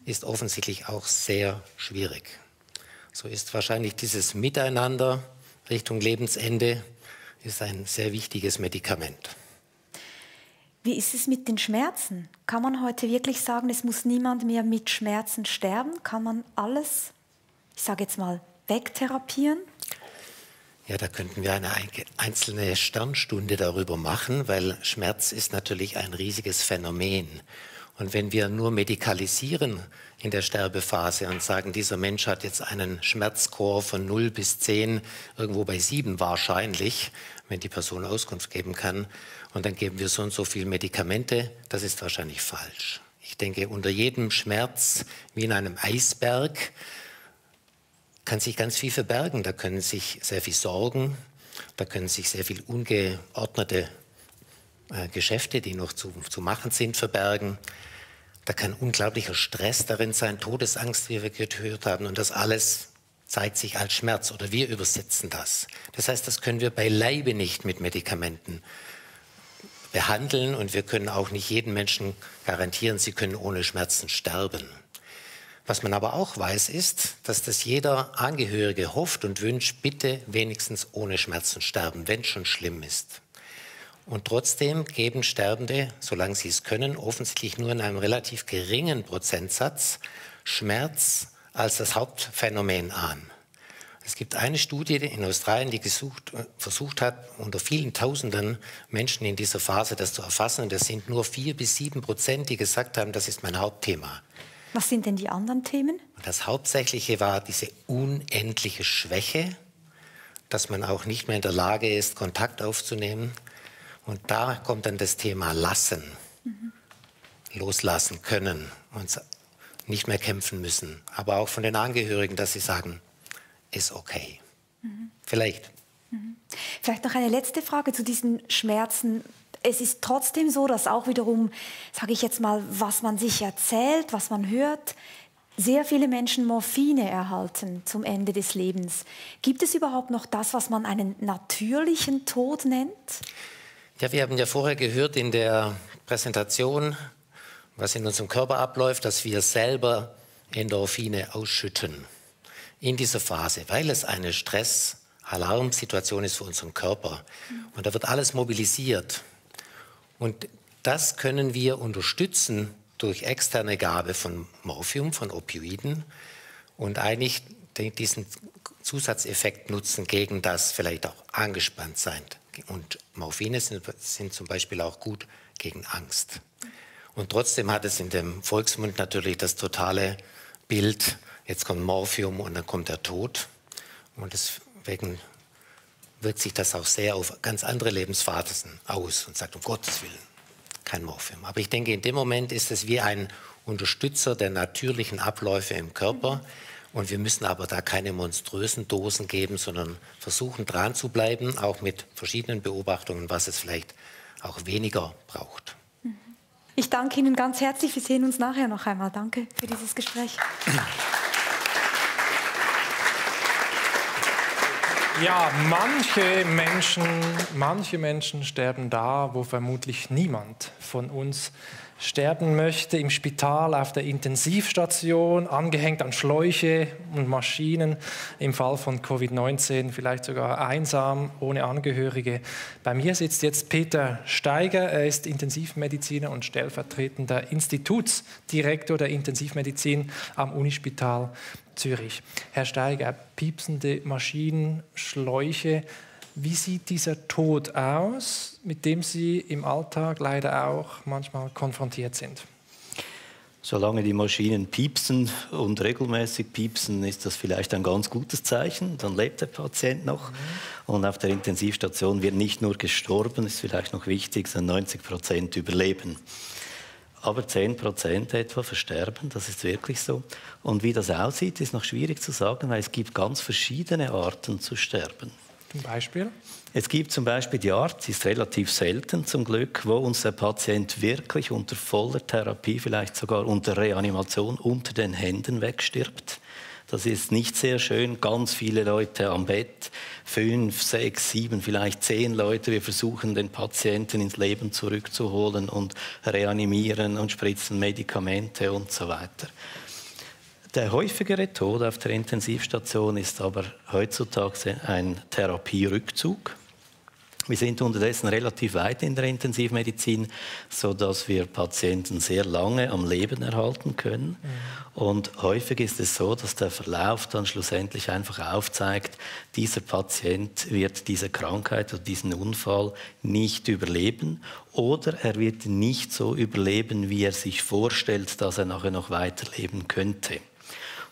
ist offensichtlich auch sehr schwierig. So ist wahrscheinlich dieses Miteinander Richtung Lebensende ist ein sehr wichtiges Medikament. Wie ist es mit den Schmerzen? Kann man heute wirklich sagen, es muss niemand mehr mit Schmerzen sterben? Kann man alles, ich sage jetzt mal, wegtherapieren? Ja, da könnten wir eine einzelne Sternstunde darüber machen, weil Schmerz ist natürlich ein riesiges Phänomen. Und wenn wir nur medikalisieren in der Sterbephase und sagen, dieser Mensch hat jetzt einen Schmerzscore von 0 bis 10, irgendwo bei 7 wahrscheinlich, wenn die Person Auskunft geben kann, und dann geben wir so und so viele Medikamente, das ist wahrscheinlich falsch. Ich denke, unter jedem Schmerz, wie in einem Eisberg, kann sich ganz viel verbergen. Da können sich sehr viel Sorgen Da können sich sehr viel ungeordnete Geschäfte, die noch zu machen sind, verbergen. Da kann unglaublicher Stress darin sein, Todesangst, wie wir gehört haben. Und das alles zeigt sich als Schmerz oder wir übersetzen das. Das heißt, das können wir beileibe nicht mit Medikamenten behandeln und wir können auch nicht jedem Menschen garantieren, sie können ohne Schmerzen sterben. Was man aber auch weiß, ist, dass das jeder Angehörige hofft und wünscht, bitte wenigstens ohne Schmerzen sterben, wenn es schon schlimm ist. Und trotzdem geben Sterbende, solange sie es können, offensichtlich nur in einem relativ geringen Prozentsatz Schmerz als das Hauptphänomen an. Es gibt eine Studie in Australien, die versucht hat, unter vielen Tausenden Menschen in dieser Phase das zu erfassen. Und das sind nur 4 bis 7%, die gesagt haben, das ist mein Hauptthema. Was sind denn die anderen Themen? Das Hauptsächliche war diese unendliche Schwäche, dass man auch nicht mehr in der Lage ist, Kontakt aufzunehmen. Und da kommt dann das Thema Lassen, loslassen können und nicht mehr kämpfen müssen. Aber auch von den Angehörigen, dass sie sagen, ist okay. Vielleicht. Vielleicht noch eine letzte Frage zu diesen Schmerzen. Es ist trotzdem so, dass auch wiederum, sage ich jetzt mal, was man sich erzählt, was man hört, sehr viele Menschen Morphine erhalten zum Ende des Lebens. Gibt es überhaupt noch das, was man einen natürlichen Tod nennt? Ja, wir haben ja vorher gehört in der Präsentation, was in unserem Körper abläuft, dass wir selber Endorphine ausschütten in dieser Phase, weil es eine Stress-Alarmsituation ist für unseren Körper. Und da wird alles mobilisiert. Und das können wir unterstützen durch externe Gabe von Morphium, von Opioiden und eigentlich diesen Zusatzeffekt nutzen gegen das vielleicht auch angespannt sein. Und Morphine sind zum Beispiel auch gut gegen Angst. Und trotzdem hat es in dem Volksmund natürlich das totale Bild, jetzt kommt Morphium und dann kommt der Tod. Und deswegen wirkt sich das auch sehr auf ganz andere Lebensphasen aus und sagt, um Gottes Willen, kein Morphium. Aber ich denke, in dem Moment ist es wie ein Unterstützer der natürlichen Abläufe im Körper. Und wir müssen aber da keine monströsen Dosen geben, sondern versuchen dran zu bleiben, auch mit verschiedenen Beobachtungen, was es vielleicht auch weniger braucht. Ich danke Ihnen ganz herzlich. Wir sehen uns nachher noch einmal. Danke für dieses Gespräch. Ja, manche Menschen sterben da, wo vermutlich niemand von uns sterben möchte, im Spital, auf der Intensivstation, angehängt an Schläuche und Maschinen, im Fall von Covid-19 vielleicht sogar einsam, ohne Angehörige. Bei mir sitzt jetzt Peter Steiger, er ist Intensivmediziner und stellvertretender Institutsdirektor der Intensivmedizin am Unispital Zürich. Herr Steiger, piepsende Maschinen, Schläuche, wie sieht dieser Tod aus, mit dem Sie im Alltag leider auch manchmal konfrontiert sind? Solange die Maschinen piepsen und regelmäßig piepsen, ist das vielleicht ein ganz gutes Zeichen. Dann lebt der Patient noch. Und auf der Intensivstation wird nicht nur gestorben, ist vielleicht noch wichtig, sondern 90% überleben. Aber 10% etwa versterben, das ist wirklich so. Und wie das aussieht, ist noch schwierig zu sagen, weil es gibt ganz verschiedene Arten zu sterben. Zum Beispiel? Es gibt zum Beispiel die Art, die ist relativ selten zum Glück, wo uns der Patient wirklich unter voller Therapie, vielleicht sogar unter Reanimation, unter den Händen wegstirbt. Das ist nicht sehr schön. Ganz viele Leute am Bett, 5, 6, 7, vielleicht 10 Leute. Wir versuchen, den Patienten ins Leben zurückzuholen und reanimieren und spritzen Medikamente und so weiter. Der häufigere Tod auf der Intensivstation ist aber heutzutage ein Therapierückzug. Wir sind unterdessen relativ weit in der Intensivmedizin, sodass wir Patienten sehr lange am Leben erhalten können. Und häufig ist es so, dass der Verlauf dann schlussendlich einfach aufzeigt, dieser Patient wird diese Krankheit oder diesen Unfall nicht überleben oder er wird nicht so überleben, wie er sich vorstellt, dass er nachher noch weiterleben könnte.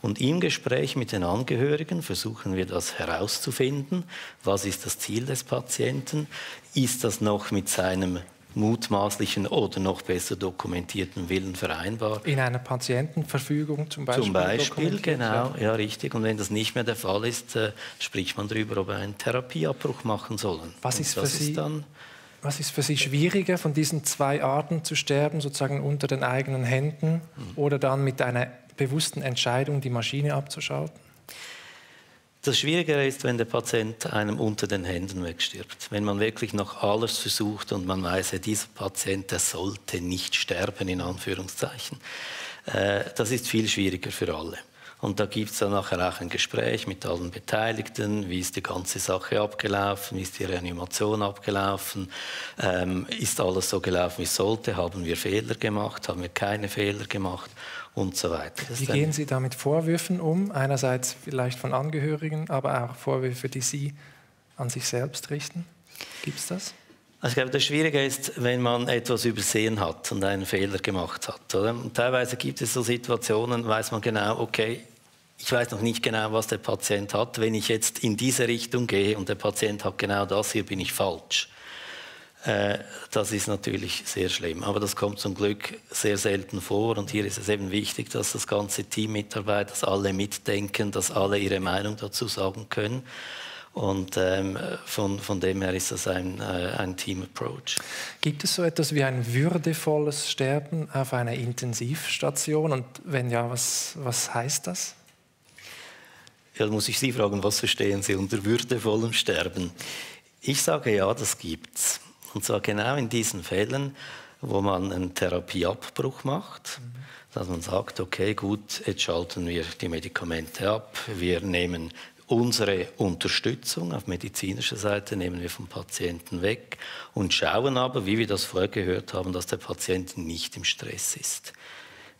Und im Gespräch mit den Angehörigen versuchen wir das herauszufinden. Was ist das Ziel des Patienten? Ist das noch mit seinem mutmaßlichen oder noch besser dokumentierten Willen vereinbar. In einer Patientenverfügung zum Beispiel? Zum Beispiel, genau, ja, richtig. Und wenn das nicht mehr der Fall ist, spricht man darüber, ob wir einen Therapieabbruch machen sollen. Was ist für Sie schwieriger, von diesen zwei Arten zu sterben, sozusagen unter den eigenen Händen oder dann mit einer bewussten Entscheidung, die Maschine abzuschalten? Das Schwierigere ist, wenn der Patient einem unter den Händen wegstirbt. Wenn man wirklich noch alles versucht und man weiß, dieser Patient, der sollte nicht sterben, in Anführungszeichen. Das ist viel schwieriger für alle. Und da gibt es dann nachher auch ein Gespräch mit allen Beteiligten. Wie ist die ganze Sache abgelaufen? Wie ist die Reanimation abgelaufen? Ist alles so gelaufen, wie es sollte? Haben wir Fehler gemacht? Haben wir keine Fehler gemacht? Und so weiter. Wie gehen Sie da mit Vorwürfen um? Einerseits vielleicht von Angehörigen, aber auch Vorwürfe, die Sie an sich selbst richten. Gibt es das? Also ich glaube, das Schwierige ist, wenn man etwas übersehen hat und einen Fehler gemacht hat. Oder? Und teilweise gibt es so Situationen, weiß man genau, okay, ich weiß noch nicht genau, was der Patient hat. Wenn ich jetzt in diese Richtung gehe und der Patient hat genau das, hier bin ich falsch. Das ist natürlich sehr schlimm, aber das kommt zum Glück sehr selten vor und hier ist es eben wichtig, dass das ganze Team mitarbeitet, dass alle mitdenken, dass alle ihre Meinung dazu sagen können und von dem her ist das ein Team-Approach. Gibt es so etwas wie ein würdevolles Sterben auf einer Intensivstation und wenn ja, was heißt das? Ja, da muss ich Sie fragen, was verstehen Sie unter würdevollem Sterben? Ich sage ja, das gibt's. Und zwar genau in diesen Fällen, wo man einen Therapieabbruch macht, dass man sagt, okay, gut, jetzt schalten wir die Medikamente ab, wir nehmen unsere Unterstützung auf medizinischer Seite nehmen wir vom Patienten weg und schauen aber, wie wir das vorher gehört haben, dass der Patient nicht im Stress ist.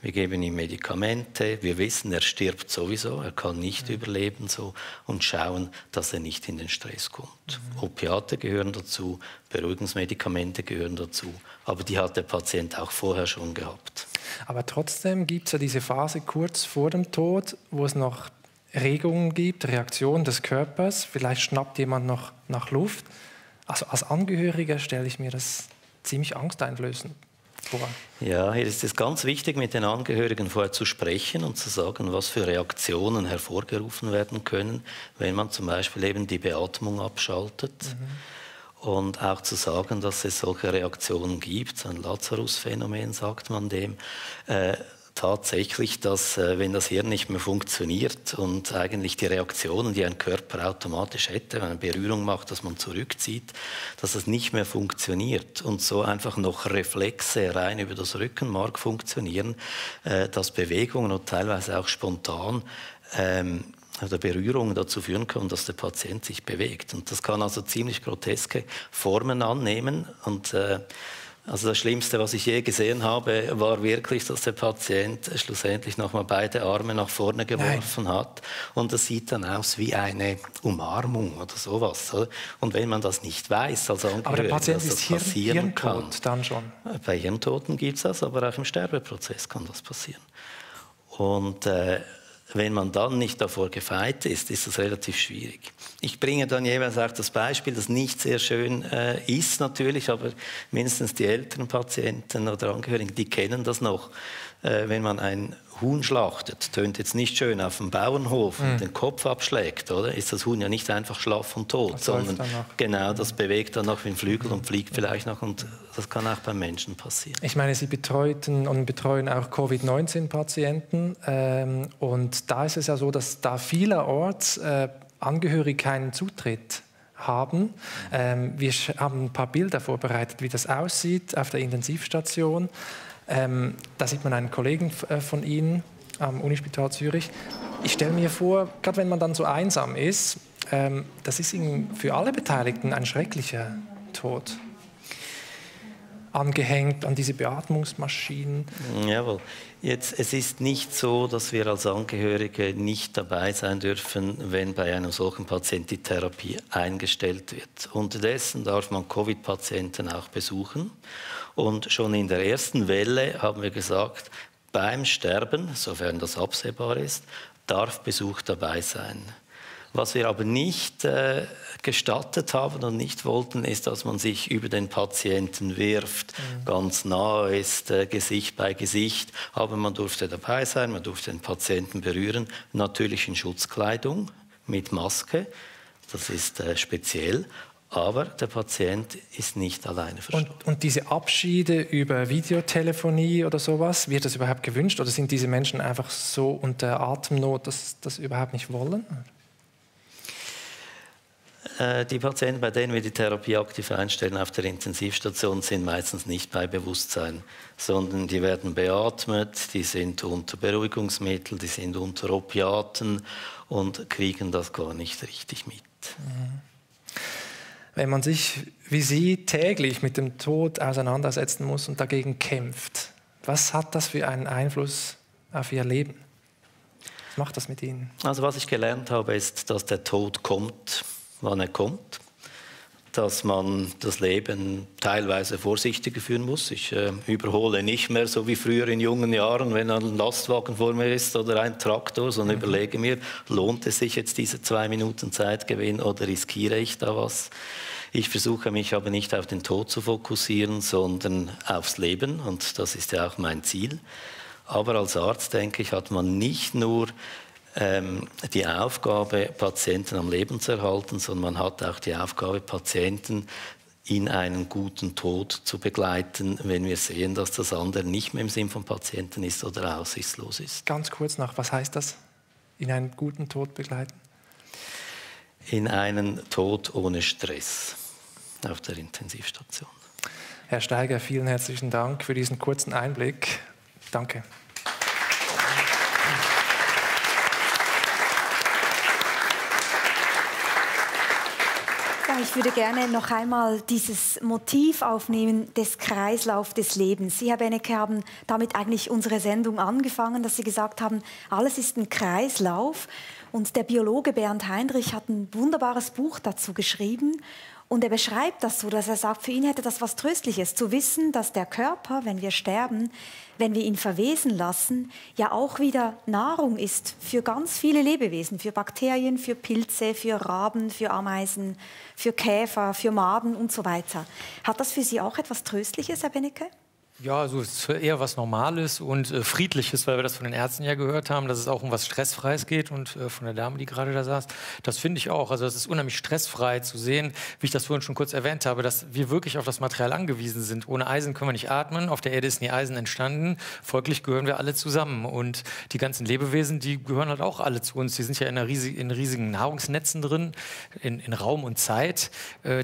Wir geben ihm Medikamente, wir wissen, er stirbt sowieso, er kann nicht überleben so, und schauen, dass er nicht in den Stress kommt. Opiate gehören dazu, Beruhigungsmedikamente gehören dazu, aber die hat der Patient auch vorher schon gehabt. Aber trotzdem gibt es ja diese Phase kurz vor dem Tod, wo es noch Regungen gibt, Reaktionen des Körpers, vielleicht schnappt jemand noch nach Luft. Also als Angehöriger stelle ich mir das ziemlich angsteinflößend vor. Ja, hier ist es ganz wichtig, mit den Angehörigen vorher zu sprechen und zu sagen, was für Reaktionen hervorgerufen werden können, wenn man zum Beispiel eben die Beatmung abschaltet. Und auch zu sagen, dass es solche Reaktionen gibt, ein Lazarus-Phänomen sagt man dem, tatsächlich, dass wenn das Hirn nicht mehr funktioniert und eigentlich die Reaktionen, die ein Körper automatisch hätte, wenn eine Berührung macht, dass man zurückzieht, dass das nicht mehr funktioniert und so einfach noch Reflexe rein über das Rückenmark funktionieren, dass Bewegungen und teilweise auch spontan oder Berührungen dazu führen können, dass der Patient sich bewegt. Und das kann also ziemlich groteske Formen annehmen und also das Schlimmste, was ich je gesehen habe, war wirklich, dass der Patient schlussendlich nochmal beide Arme nach vorne geworfen hat. Und das sieht dann aus wie eine Umarmung oder sowas. Und wenn man das nicht weiß als Angehöriger, aber der Patient dass das passieren Hirntod kann, dann schon? Bei Hirntoten gibt es das, aber auch im Sterbeprozess kann das passieren. Und wenn man dann nicht davor gefeit ist, ist das relativ schwierig. Ich bringe dann jeweils auch das Beispiel, das nicht sehr schön ist natürlich, aber mindestens die älteren Patienten oder Angehörigen, die kennen das noch. Wenn man ein Huhn schlachtet, tönt jetzt nicht schön auf dem Bauernhof und den Kopf abschlägt, oder? Ist das Huhn ja nicht einfach schlaff und tot, das sondern genau, das bewegt dann noch wie ein Flügel und fliegt vielleicht noch und das kann auch beim Menschen passieren. Ich meine, Sie betreuten und betreuen auch Covid-19-Patienten und da ist es ja so, dass da vielerorts Angehörige keinen Zutritt haben. Wir haben ein paar Bilder vorbereitet, wie das aussieht auf der Intensivstation. Da sieht man einen Kollegen von Ihnen am Unispital Zürich. Ich stelle mir vor, gerade wenn man dann so einsam ist, das ist für alle Beteiligten ein schrecklicher Tod. Angehängt an diese Beatmungsmaschinen. Jawohl. Jetzt, es ist nicht so, dass wir als Angehörige nicht dabei sein dürfen, wenn bei einem solchen Patienten die Therapie eingestellt wird. Unterdessen darf man Covid-Patienten auch besuchen. Und schon in der ersten Welle haben wir gesagt, beim Sterben, sofern das absehbar ist, darf Besuch dabei sein. Was wir aber nicht gestattet haben und nicht wollten, ist, dass man sich über den Patienten wirft, ganz nah ist, Gesicht bei Gesicht. Aber man durfte dabei sein, man durfte den Patienten berühren, natürlich in Schutzkleidung, mit Maske. Das ist speziell. Aber der Patient ist nicht alleine verstorben. Und diese Abschiede über Videotelefonie oder sowas, wird das überhaupt gewünscht? Oder sind diese Menschen einfach so unter Atemnot, dass das überhaupt nicht wollen? Die Patienten, bei denen wir die Therapie aktiv einstellen auf der Intensivstation, sind meistens nicht bei Bewusstsein, sondern die werden beatmet, die sind unter Beruhigungsmittel, die sind unter Opiaten und kriegen das gar nicht richtig mit. Wenn man sich wie Sie täglich mit dem Tod auseinandersetzen muss und dagegen kämpft, was hat das für einen Einfluss auf Ihr Leben? Was macht das mit Ihnen? Also was ich gelernt habe, ist, dass der Tod kommt, wann er kommt, dass man das Leben teilweise vorsichtiger führen muss. Ich überhole nicht mehr so wie früher in jungen Jahren, wenn ein Lastwagen vor mir ist oder ein Traktor, sondern überlege mir, lohnt es sich jetzt diese 2 Minuten Zeitgewinn oder riskiere ich da was? Ich versuche mich aber nicht auf den Tod zu fokussieren, sondern aufs Leben, und das ist ja auch mein Ziel. Aber als Arzt, denke ich, hat man nicht nur die Aufgabe, Patienten am Leben zu erhalten, sondern man hat auch die Aufgabe, Patienten in einen guten Tod zu begleiten, wenn wir sehen, dass das andere nicht mehr im Sinn vom Patienten ist oder aussichtslos ist. Ganz kurz noch, was heißt das? In einen guten Tod begleiten? In einen Tod ohne Stress auf der Intensivstation. Herr Steiger, vielen herzlichen Dank für diesen kurzen Einblick. Danke. Ich würde gerne noch einmal dieses Motiv aufnehmen des Kreislaufs des Lebens. Sie, Herr Benecke, haben damit eigentlich unsere Sendung angefangen, dass Sie gesagt haben, alles ist ein Kreislauf. Und der Biologe Bernd Heinrich hat ein wunderbares Buch dazu geschrieben. Und er beschreibt das so, dass er sagt, für ihn hätte das was Tröstliches, zu wissen, dass der Körper, wenn wir sterben, wenn wir ihn verwesen lassen, ja auch wieder Nahrung ist für ganz viele Lebewesen, für Bakterien, für Pilze, für Raben, für Ameisen, für Käfer, für Maden und so weiter. Hat das für Sie auch etwas Tröstliches, Herr Benecke? Ja, also es ist eher was Normales und Friedliches, weil wir das von den Ärzten ja gehört haben, dass es auch um was Stressfreies geht, und von der Dame, die gerade da saß. Das finde ich auch. Also es ist unheimlich stressfrei zu sehen, wie ich das vorhin schon kurz erwähnt habe, dass wir wirklich auf das Material angewiesen sind. Ohne Eisen können wir nicht atmen. Auf der Erde ist nie Eisen entstanden. Folglich gehören wir alle zusammen. Und die ganzen Lebewesen, die gehören halt auch alle zu uns. Die sind ja in riesigen Nahrungsnetzen drin, in Raum und Zeit,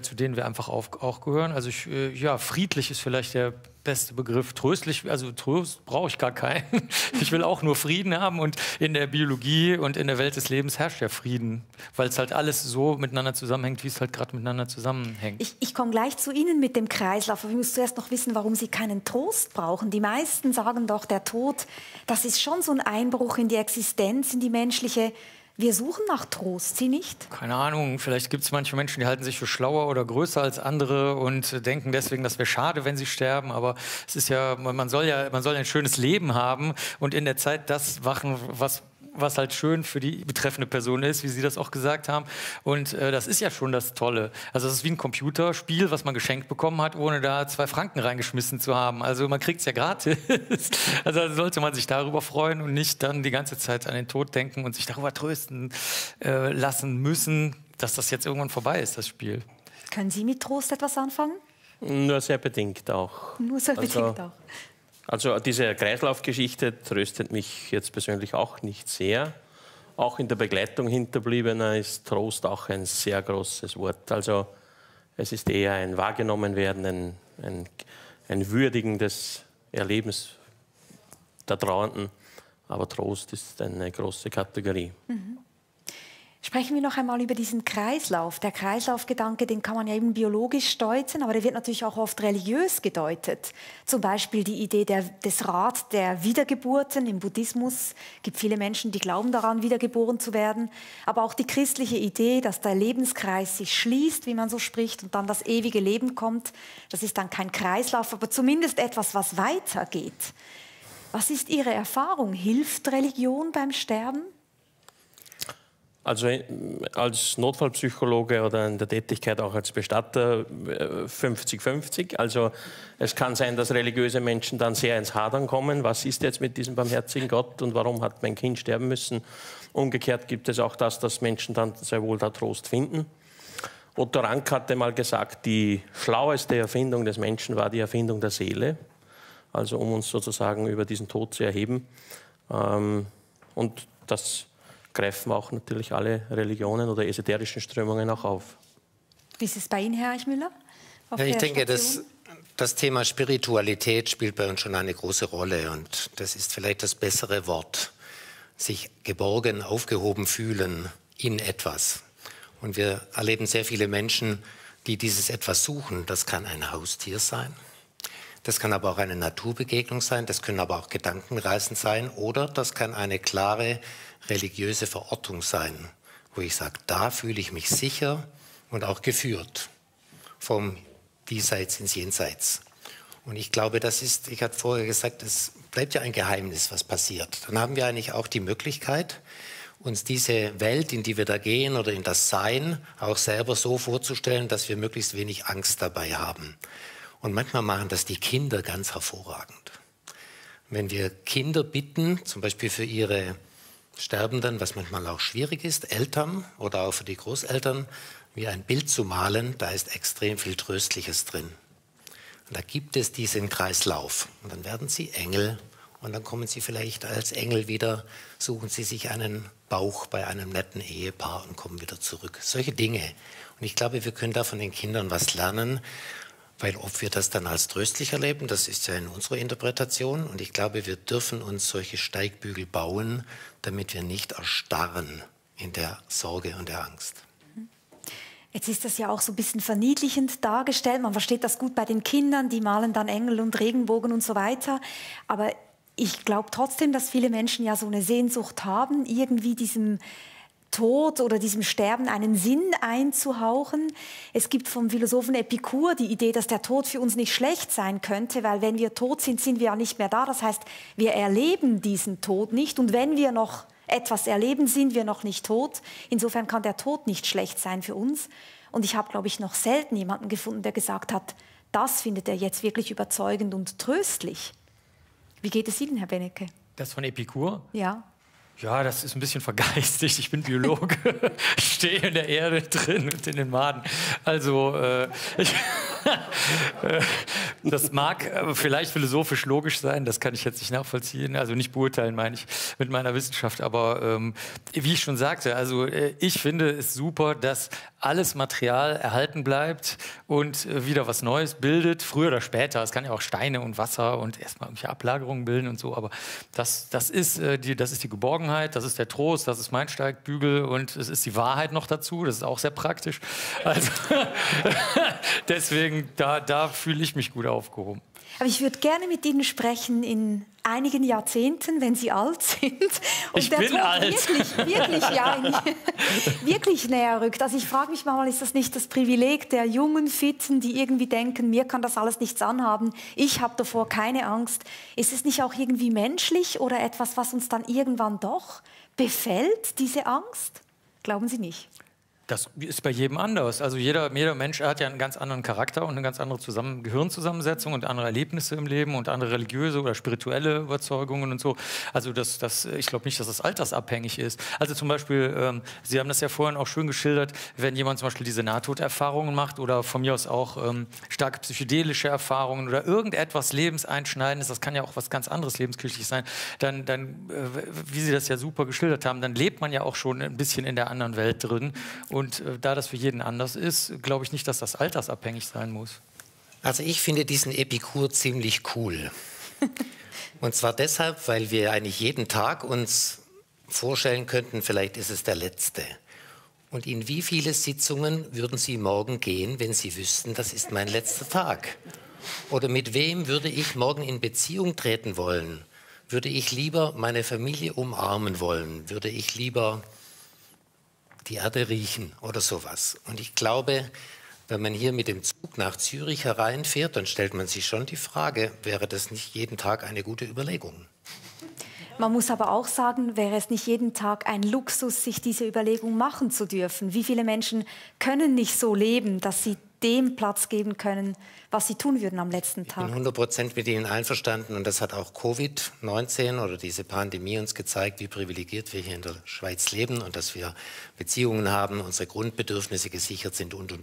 zu denen wir einfach auch gehören. Also ja, friedlich ist vielleicht der beste Begriff. Tröstlich, also Trost brauche ich gar keinen. Ich will auch nur Frieden haben, und in der Biologie und in der Welt des Lebens herrscht ja Frieden, weil es halt alles so miteinander zusammenhängt, wie es halt gerade miteinander zusammenhängt. Ich komme gleich zu Ihnen mit dem Kreislauf, aber ich muss zuerst noch wissen, warum Sie keinen Trost brauchen. Die meisten sagen doch, der Tod, das ist schon so ein Einbruch in die Existenz, in die menschliche. Wir suchen nach Trost, Sie nicht? Keine Ahnung, vielleicht gibt es manche Menschen, die halten sich für schlauer oder größer als andere und denken deswegen, das wäre schade, wenn sie sterben. Aber es ist ja, man soll ein schönes Leben haben und in der Zeit das machen, was halt schön für die betreffende Person ist, wie Sie das auch gesagt haben. Und das ist ja schon das Tolle. Also es ist wie ein Computerspiel, was man geschenkt bekommen hat, ohne da 2 Franken reingeschmissen zu haben. Also man kriegt es ja gratis. Also sollte man sich darüber freuen und nicht dann die ganze Zeit an den Tod denken und sich darüber trösten lassen müssen, dass das jetzt irgendwann vorbei ist, das Spiel. Können Sie mit Trost etwas anfangen? Nur sehr bedingt auch. Nur sehr bedingt auch. Also diese Kreislaufgeschichte tröstet mich jetzt persönlich auch nicht sehr. Auch in der Begleitung Hinterbliebener ist Trost auch ein sehr großes Wort. Also es ist eher ein Wahrgenommenwerden, ein Würdigen des Erlebens der Trauernden. Aber Trost ist eine große Kategorie. Mhm. Sprechen wir noch einmal über diesen Kreislauf. Der Kreislaufgedanke, den kann man ja eben biologisch deuten, aber der wird natürlich auch oft religiös gedeutet. Zum Beispiel die Idee des Rats der Wiedergeburten. Im Buddhismus gibt es viele Menschen, die glauben daran, wiedergeboren zu werden. Aber auch die christliche Idee, dass der Lebenskreis sich schließt, wie man so spricht, und dann das ewige Leben kommt. Das ist dann kein Kreislauf, aber zumindest etwas, was weitergeht. Was ist Ihre Erfahrung? Hilft Religion beim Sterben? Also als Notfallpsychologe oder in der Tätigkeit auch als Bestatter 50-50. Also es kann sein, dass religiöse Menschen dann sehr ins Hadern kommen. Was ist jetzt mit diesem barmherzigen Gott und warum hat mein Kind sterben müssen? Umgekehrt gibt es auch das, dass Menschen dann sehr wohl da Trost finden. Otto Rank hatte mal gesagt, die schlaueste Erfindung des Menschen war die Erfindung der Seele. Also um uns sozusagen über diesen Tod zu erheben. Und das greifen auch natürlich alle Religionen oder esoterischen Strömungen auch auf. Wie ist es bei Ihnen, Herr Eichmüller? Ja, ich denke, das Thema Spiritualität spielt bei uns schon eine große Rolle. Und das ist vielleicht das bessere Wort. Sich geborgen, aufgehoben fühlen in etwas. Und wir erleben sehr viele Menschen, die dieses Etwas suchen. Das kann ein Haustier sein. Das kann aber auch eine Naturbegegnung sein. Das können aber auch Gedankenreisen sein. Oder das kann eine klare religiöse Verortung sein, wo ich sage, da fühle ich mich sicher und auch geführt vom Diesseits ins Jenseits. Und ich glaube, das ist, ich hatte vorher gesagt, es bleibt ja ein Geheimnis, was passiert. Dann haben wir eigentlich auch die Möglichkeit, uns diese Welt, in die wir da gehen oder in das Sein, auch selber so vorzustellen, dass wir möglichst wenig Angst dabei haben. Und manchmal machen das die Kinder ganz hervorragend. Wenn wir Kinder bitten, zum Beispiel für ihre Sterbenden, was manchmal auch schwierig ist, Eltern oder auch für die Großeltern, wie ein Bild zu malen, da ist extrem viel Tröstliches drin. Und da gibt es diesen Kreislauf. Und dann werden sie Engel und dann kommen sie vielleicht als Engel wieder, suchen sie sich einen Bauch bei einem netten Ehepaar und kommen wieder zurück. Solche Dinge. Und ich glaube, wir können da von den Kindern was lernen, weil ob wir das dann als tröstlich erleben, das ist ja in unserer Interpretation. Und ich glaube, wir dürfen uns solche Steigbügel bauen, damit wir nicht erstarren in der Sorge und der Angst. Jetzt ist das ja auch so ein bisschen verniedlichend dargestellt. Man versteht das gut bei den Kindern, die malen dann Engel und Regenbogen und so weiter. Aber ich glaube trotzdem, dass viele Menschen ja so eine Sehnsucht haben, irgendwie diesem Tod oder diesem Sterben einen Sinn einzuhauchen. Es gibt vom Philosophen Epikur die Idee, dass der Tod für uns nicht schlecht sein könnte, weil wenn wir tot sind, sind wir ja nicht mehr da. Das heißt, wir erleben diesen Tod nicht. Und wenn wir noch etwas erleben, sind wir noch nicht tot. Insofern kann der Tod nicht schlecht sein für uns. Und ich habe, glaube ich, noch selten jemanden gefunden, der gesagt hat, das findet er jetzt wirklich überzeugend und tröstlich. Wie geht es Ihnen, Herr Benecke? Das von Epikur? Ja. Ja, das ist ein bisschen vergeistigt. Ich bin Biologe, stehe in der Erde drin und in den Maden. Also, das mag vielleicht philosophisch logisch sein, das kann ich jetzt nicht nachvollziehen, also nicht beurteilen, meine ich, mit meiner Wissenschaft. Aber wie ich schon sagte, also ich finde es super, dass alles Material erhalten bleibt und wieder was Neues bildet, früher oder später. Es kann ja auch Steine und Wasser und erstmal irgendwelche Ablagerungen bilden und so, aber das ist die Geborgenheit, das ist der Trost, das ist mein Steigbügel und es ist die Wahrheit noch dazu, das ist auch sehr praktisch. Also deswegen, da fühle ich mich gut aufgehoben. Aber ich würde gerne mit Ihnen sprechen in einigen Jahrzehnten, wenn Sie alt sind. Und ich der bin Tod alt. wirklich näher rückt. Also ich frage mich manchmal, ist das nicht das Privileg der jungen Fitten, die irgendwie denken, mir kann das alles nichts anhaben, ich habe davor keine Angst. Ist es nicht auch irgendwie menschlich oder etwas, was uns dann irgendwann doch befällt, diese Angst? Glauben Sie nicht? Das ist bei jedem anders. Also jeder Mensch hat ja einen ganz anderen Charakter und eine ganz andere Gehirnzusammensetzung und andere Erlebnisse im Leben und andere religiöse oder spirituelle Überzeugungen und so. Also ich glaube nicht, dass das altersabhängig ist. Also zum Beispiel, Sie haben das ja vorhin auch schön geschildert, wenn jemand zum Beispiel diese Nahtoderfahrungen macht oder von mir aus auch starke psychedelische Erfahrungen oder irgendetwas Lebenseinschneidendes, das kann ja auch was ganz anderes lebenskirchliches sein, dann wie Sie das ja super geschildert haben, dann lebt man ja auch schon ein bisschen in der anderen Welt drin. Und da das für jeden anders ist, glaube ich nicht, dass das altersabhängig sein muss. Also ich finde diesen Epikur ziemlich cool. Und zwar deshalb, weil wir eigentlich jeden Tag uns vorstellen könnten, vielleicht ist es der letzte. Und in wie viele Sitzungen würden Sie morgen gehen, wenn Sie wüssten, das ist mein letzter Tag? Oder mit wem würde ich morgen in Beziehung treten wollen? Würde ich lieber meine Familie umarmen wollen? Würde ich lieber die Erde riechen oder sowas? Und ich glaube, wenn man hier mit dem Zug nach Zürich hereinfährt, dann stellt man sich schon die Frage, wäre das nicht jeden Tag eine gute Überlegung? Man muss aber auch sagen, wäre es nicht jeden Tag ein Luxus, sich diese Überlegung machen zu dürfen? Wie viele Menschen können nicht so leben, dass sie dem Platz geben können, was sie tun würden am letzten Tag? Ich bin 100% mit Ihnen einverstanden und das hat auch Covid-19 oder diese Pandemie uns gezeigt, wie privilegiert wir hier in der Schweiz leben und dass wir Beziehungen haben, unsere Grundbedürfnisse gesichert sind und.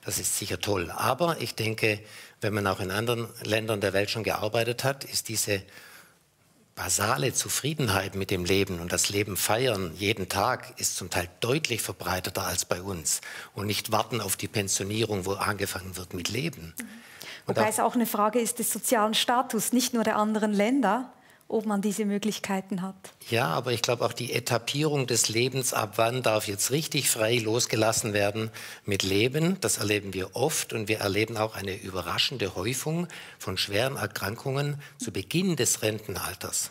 Das ist sicher toll. Aber ich denke, wenn man auch in anderen Ländern der Welt schon gearbeitet hat, ist diese basale Zufriedenheit mit dem Leben und das Leben feiern jeden Tag ist zum Teil deutlich verbreiteter als bei uns. Und nicht warten auf die Pensionierung, wo angefangen wird mit Leben. Wobei es auch eine Frage ist des sozialen Status, nicht nur der anderen Länder, ob man diese Möglichkeiten hat. Ja, aber ich glaube auch die Etappierung des Lebens, ab wann darf jetzt richtig frei losgelassen werden mit Leben, das erleben wir oft und wir erleben auch eine überraschende Häufung von schweren Erkrankungen zu Beginn des Rentenalters.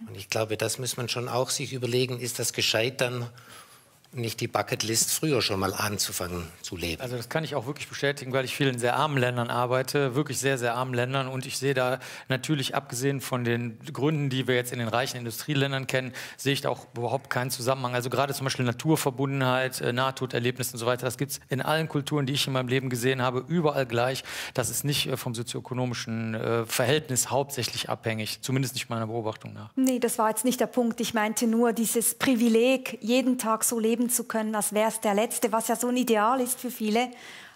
Und ich glaube, das muss man schon auch sich überlegen, ist das gescheit dann nicht die Bucketlist früher schon mal anzufangen zu leben. Also das kann ich auch wirklich bestätigen, weil ich viel in sehr armen Ländern arbeite, wirklich sehr, sehr armen Ländern. Und ich sehe da natürlich, abgesehen von den Gründen, die wir jetzt in den reichen Industrieländern kennen, sehe ich da auch überhaupt keinen Zusammenhang. Also gerade zum Beispiel Naturverbundenheit, Nahtoderlebnisse und so weiter, das gibt es in allen Kulturen, die ich in meinem Leben gesehen habe, überall gleich. Das ist nicht vom sozioökonomischen Verhältnis hauptsächlich abhängig, zumindest nicht meiner Beobachtung nach. Nee, das war jetzt nicht der Punkt. Ich meinte nur dieses Privileg, jeden Tag so leben zu können, als wäre es der Letzte, was ja so ein Ideal ist für viele.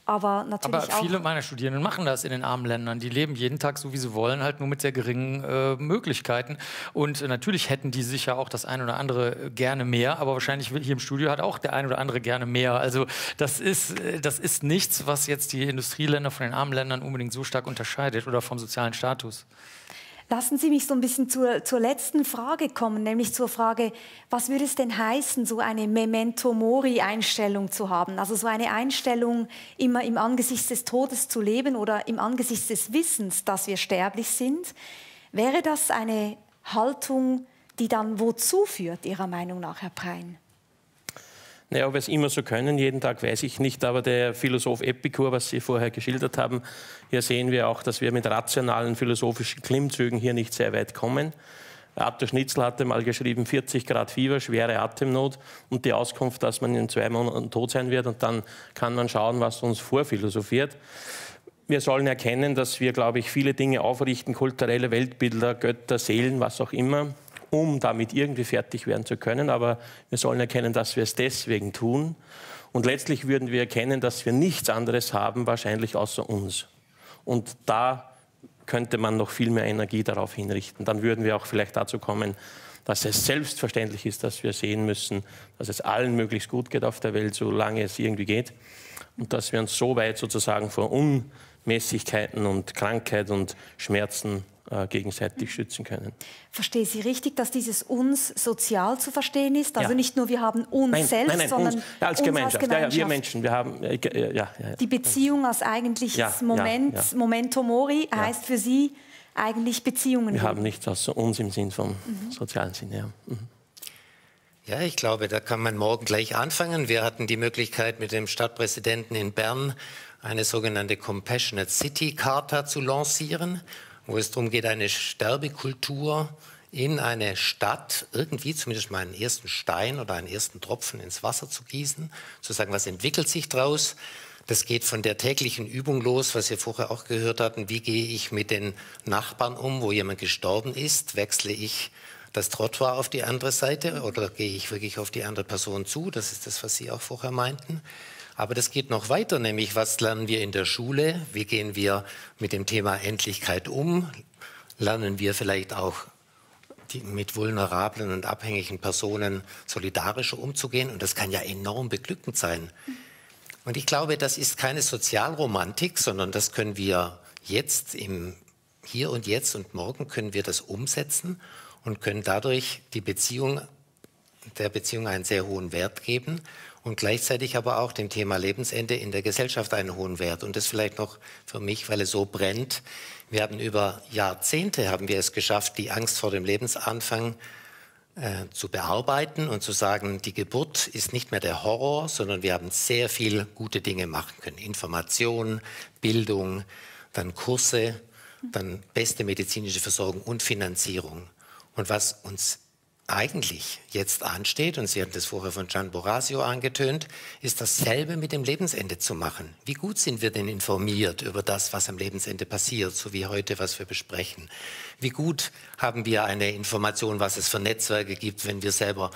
Aber natürlich aber viele meiner Studierenden machen das in den armen Ländern. Die leben jeden Tag so, wie sie wollen, halt nur mit sehr geringen Möglichkeiten. Und natürlich hätten die sicher auch das eine oder andere gerne mehr, aber wahrscheinlich hier im Studio hat auch der eine oder andere gerne mehr. Also das ist nichts, was jetzt die Industrieländer von den armen Ländern unbedingt so stark unterscheidet oder vom sozialen Status. Lassen Sie mich so ein bisschen zur letzten Frage kommen, nämlich zur Frage, was würde es denn heißen, so eine Memento-Mori-Einstellung zu haben? Also so eine Einstellung, immer im Angesicht des Todes zu leben oder im Angesicht des Wissens, dass wir sterblich sind. Wäre das eine Haltung, die dann wozu führt, Ihrer Meinung nach, Herr Prein? Naja, ob wir es immer so können, jeden Tag weiß ich nicht, aber der Philosoph Epikur, was Sie vorher geschildert haben, hier sehen wir auch, dass wir mit rationalen philosophischen Klimmzügen hier nicht sehr weit kommen. Arthur Schnitzel hatte mal geschrieben, 40 Grad Fieber, schwere Atemnot und die Auskunft, dass man in 2 Monaten tot sein wird und dann kann man schauen, was uns vorphilosophiert. Wir sollen erkennen, dass wir, glaube ich, viele Dinge aufrichten, kulturelle Weltbilder, Götter, Seelen, was auch immer, um damit irgendwie fertig werden zu können. Aber wir sollen erkennen, dass wir es deswegen tun. Und letztlich würden wir erkennen, dass wir nichts anderes haben, wahrscheinlich außer uns. Und da könnte man noch viel mehr Energie darauf hinrichten. Dann würden wir auch vielleicht dazu kommen, dass es selbstverständlich ist, dass wir sehen müssen, dass es allen möglichst gut geht auf der Welt, solange es irgendwie geht. Und dass wir uns so weit sozusagen vor Unmäßigkeiten und Krankheit und Schmerzen gegenseitig schützen können. Verstehe Sie richtig, dass dieses uns sozial zu verstehen ist? Also nicht nur wir haben uns selbst, sondern uns, ja, als Gemeinschaft. Ja, wir Menschen, wir haben... Die Beziehung als eigentliches Memento Mori heißt für Sie eigentlich Beziehungen. Wir haben nichts außer uns im Sinn vom sozialen Sinn. Ja. Ja, ich glaube, da kann man morgen gleich anfangen. Wir hatten die Möglichkeit, mit dem Stadtpräsidenten in Bern eine sogenannte Compassionate City Charta zu lancieren, wo es darum geht, eine Sterbekultur in eine Stadt irgendwie zumindest mal einen ersten Stein oder einen ersten Tropfen ins Wasser zu gießen, zu sagen, was entwickelt sich daraus. Das geht von der täglichen Übung los, was wir vorher auch gehört hatten. Wie gehe ich mit den Nachbarn um, wo jemand gestorben ist? Wechsle ich das Trottoir auf die andere Seite oder gehe ich wirklich auf die andere Person zu? Das ist das, was Sie auch vorher meinten. Aber das geht noch weiter, nämlich was lernen wir in der Schule? Wie gehen wir mit dem Thema Endlichkeit um? Lernen wir vielleicht auch mit vulnerablen und abhängigen Personen solidarischer umzugehen? Und das kann ja enorm beglückend sein. Und ich glaube, das ist keine Sozialromantik, sondern das können wir jetzt, im Hier und Jetzt und morgen können wir das umsetzen und können dadurch der Beziehung einen sehr hohen Wert geben. Und gleichzeitig aber auch dem Thema Lebensende in der Gesellschaft einen hohen Wert. Und das vielleicht noch für mich, weil es so brennt. Wir haben über Jahrzehnte es geschafft, die Angst vor dem Lebensanfang zu bearbeiten und zu sagen, die Geburt ist nicht mehr der Horror, sondern wir haben sehr viel gute Dinge machen können. Information, Bildung, dann Kurse, dann beste medizinische Versorgung und Finanzierung. Und was uns eigentlich jetzt ansteht, und Sie hatten das vorher von Gian Borasio angetönt, ist dasselbe mit dem Lebensende zu machen. Wie gut sind wir denn informiert über das, was am Lebensende passiert, so wie heute, was wir besprechen? Wie gut haben wir eine Information, was es für Netzwerke gibt, wenn wir selber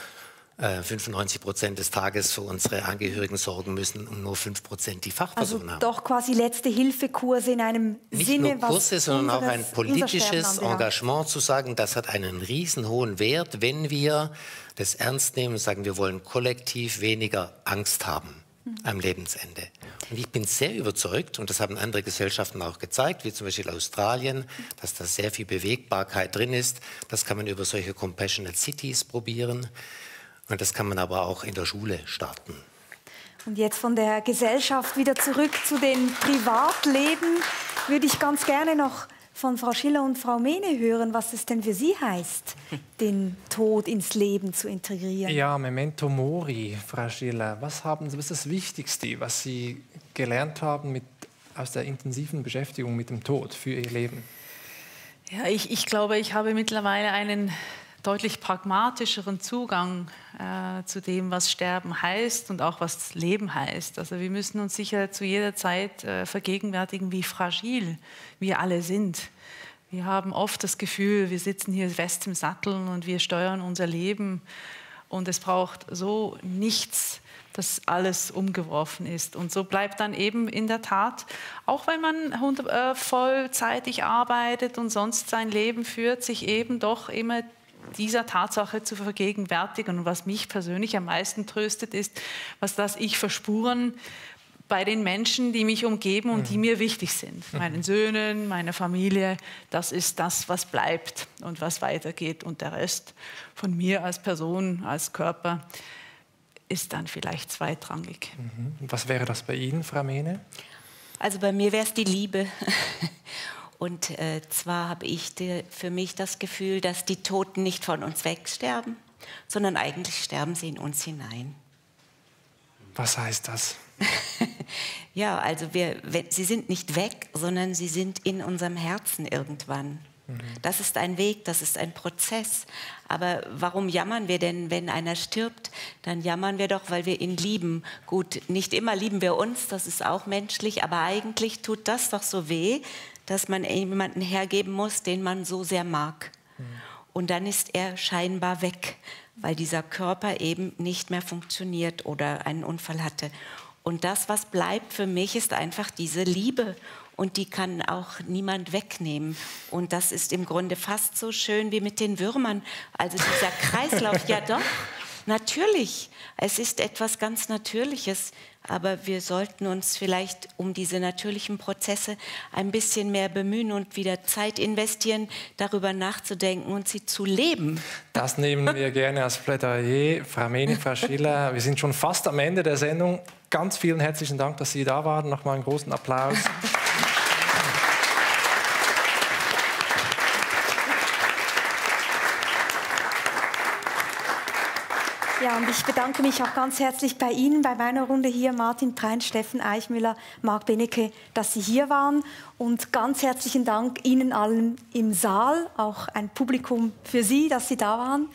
95% des Tages für unsere Angehörigen sorgen müssen und nur 5% die Fachpersonen haben? Doch quasi Letzte-Hilfe-Kurse in einem Nicht Sinne, nur Kurse, sondern auch ein politisches unser Engagement zu sagen, das hat einen riesen hohen Wert, wenn wir das ernst nehmen und sagen, wir wollen kollektiv weniger Angst haben am Lebensende. Und ich bin sehr überzeugt, und das haben andere Gesellschaften auch gezeigt, wie zum Beispiel Australien, dass da sehr viel Bewegbarkeit drin ist. Das kann man über solche Compassionate Cities probieren. Und das kann man aber auch in der Schule starten. Und jetzt von der Gesellschaft wieder zurück zu den Privatleben, würde ich ganz gerne noch von Frau Schiller und Frau Mehne hören, was es denn für Sie heißt, den Tod ins Leben zu integrieren. Ja, Memento Mori, Frau Schiller. Was ist das Wichtigste, was Sie gelernt haben aus der intensiven Beschäftigung mit dem Tod für Ihr Leben? Ja, ich glaube, ich habe mittlerweile einen deutlich pragmatischeren Zugang zu dem, was Sterben heißt und auch was Leben heißt. Also wir müssen uns sicher zu jeder Zeit vergegenwärtigen, wie fragil wir alle sind. Wir haben oft das Gefühl, wir sitzen hier fest im Sattel und wir steuern unser Leben und es braucht so nichts, dass alles umgeworfen ist. Und so bleibt dann eben in der Tat, auch wenn man vollzeitig arbeitet und sonst sein Leben führt, sich eben doch immer dieser Tatsache zu vergegenwärtigen. Und was mich persönlich am meisten tröstet, ist, was das Ich verspuren bei den Menschen, die mich umgeben und die mir wichtig sind. Meinen Söhnen, meiner Familie, das ist das, was bleibt und was weitergeht. Und der Rest von mir als Person, als Körper, ist dann vielleicht zweitrangig. Was wäre das bei Ihnen, Frau Mehne? Also bei mir wäre es die Liebe. Und zwar habe ich für mich das Gefühl, dass die Toten nicht von uns wegsterben, sondern eigentlich sterben sie in uns hinein. Was heißt das? Ja, also sie sind nicht weg, sondern sie sind in unserem Herzen irgendwann. Das ist ein Weg, das ist ein Prozess. Aber warum jammern wir denn, wenn einer stirbt? Dann jammern wir doch, weil wir ihn lieben. Gut, nicht immer lieben wir uns, das ist auch menschlich, aber eigentlich tut das doch so weh, dass man jemanden hergeben muss, den man so sehr mag. Und dann ist er scheinbar weg, weil dieser Körper eben nicht mehr funktioniert oder einen Unfall hatte. Und das, was bleibt für mich, ist einfach diese Liebe. Und die kann auch niemand wegnehmen. Und das ist im Grunde fast so schön wie mit den Würmern. Also dieser Kreislauf, ja doch, natürlich. Es ist etwas ganz Natürliches. Aber wir sollten uns vielleicht um diese natürlichen Prozesse ein bisschen mehr bemühen und wieder Zeit investieren, darüber nachzudenken und sie zu leben. Das nehmen wir gerne als Plädoyer. Frau Mehne, Frau Schiller, wir sind schon fast am Ende der Sendung. Ganz vielen herzlichen Dank, dass Sie da waren. Nochmal einen großen Applaus. Ja, und ich bedanke mich auch ganz herzlich bei Ihnen, bei meiner Runde hier, Martin Prein, Steffen Eichmüller, Marc Benecke, dass Sie hier waren. Und ganz herzlichen Dank Ihnen allen im Saal, auch ein Publikum für Sie, dass Sie da waren.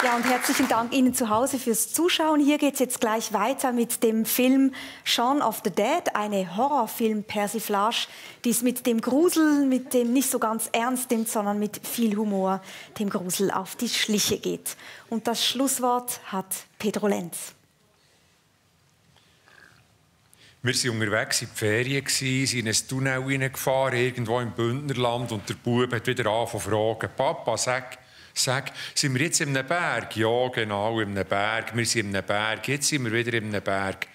Ja, und herzlichen Dank Ihnen zu Hause fürs Zuschauen. Hier geht es jetzt gleich weiter mit dem Film Shaun of the Dead, eine Horrorfilm-Persiflage, die es mit dem Grusel, mit dem nicht so ganz ernst nimmt, sondern mit viel Humor dem Grusel auf die Schliche geht. Und das Schlusswort hat Pedro Lenz. Wir waren unterwegs in die Ferien, sind in ein Tunnel hineingefahren, irgendwo im Bündnerland, und der Bub hat wieder angefangen zu fragen: «Papa, sag, sind wir jetzt in einem Berg?» «Ja, genau, in einem Berg. Wir sind in einem Berg. Jetzt sind wir wieder in einem Berg.»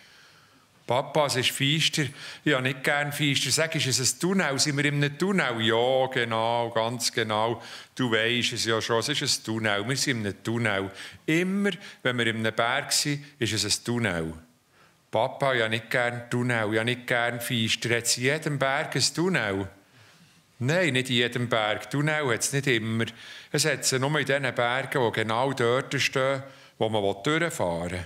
«Papa, es ist feister.» «Ja, nicht gern feister. Sag, ist es ein Tunnel? Sind wir in einem Tunnel?» «Ja, genau, ganz genau. Du weisst es ja schon, es ist ein Tunnel. Wir sind in einem Tunnel. Immer, wenn wir in einem Berg sind, ist es ein Tunnel.» «Papa, ja nicht gern Tunnel, ja nicht gern feister. Hat es in jedem Berg ein Tunnel?» «Nein, nicht in jedem Berg. Tunnel hat es nicht immer. Es hat es nur in den Bergen, die genau dort stehen, wo man durchfahren will.»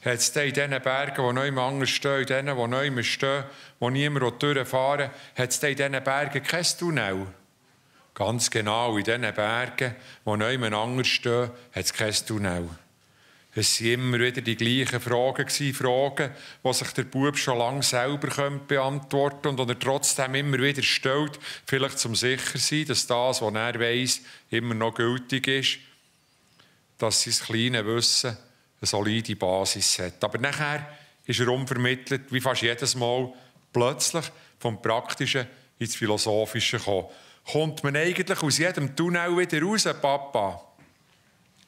hat es in diesen Bergen, die neu anders stehen, in denen, die neu stehen, wo niemand durchfahren will, hat es in diesen Bergen kein Tunnel. Ganz genau, in diesen Bergen, die neu anders stehen, hat es kein Tunnel. Es waren immer wieder die gleichen Fragen, die sich der Bub schon lange selber beantworten könnte und er trotzdem immer wieder stellt, vielleicht zum sicher sein, dass das, was er weiss, immer noch gültig ist, dass sein kleines Wissen eine solide Basis hat. Aber nachher ist er unvermittelt, wie fast jedes Mal, plötzlich vom Praktischen ins Philosophische gekommen. Kommt man eigentlich aus jedem Tunnel wieder raus, Papa?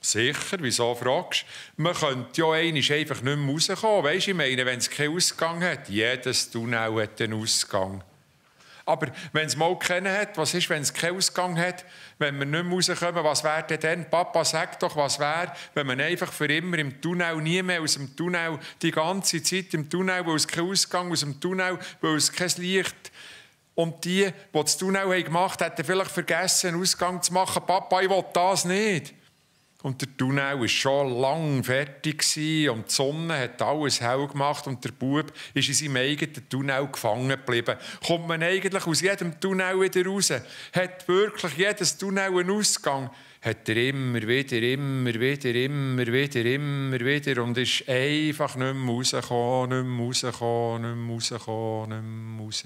Sicher, wieso fragst du? Man könnte ja einmal einfach nicht mehr rauskommen. Weisst du, ich meine, wenn es keinen Ausgang hat, jedes Tunnel hat einen Ausgang. Aber wenn es mal keinen hat, was ist, wenn es keinen Ausgang hat, wenn wir nicht mehr rauskommen, was wäre denn dann? Papa, sag doch, was wäre, wenn man einfach für immer im Tunnel, nie mehr aus dem Tunnel, die ganze Zeit im Tunnel, weil es keinen Ausgang aus dem Tunnel, weil es kein Licht. Und die das Tunnel gemacht haben, hätten vielleicht vergessen, einen Ausgang zu machen. Papa, ich will das nicht. Und der Tunnel war schon lange fertig und die Sonne hat alles hell gemacht und der Bub ist in seinem eigenen Tunnel gefangen geblieben. Kommt man eigentlich aus jedem Tunnel wieder raus? Hat wirklich jedes Tunnel einen Ausgang? Hat er immer wieder und ist einfach nicht mehr rausgekommen, nicht mehr rausgekommen, nicht mehr rausgekommen, nicht mehr raus.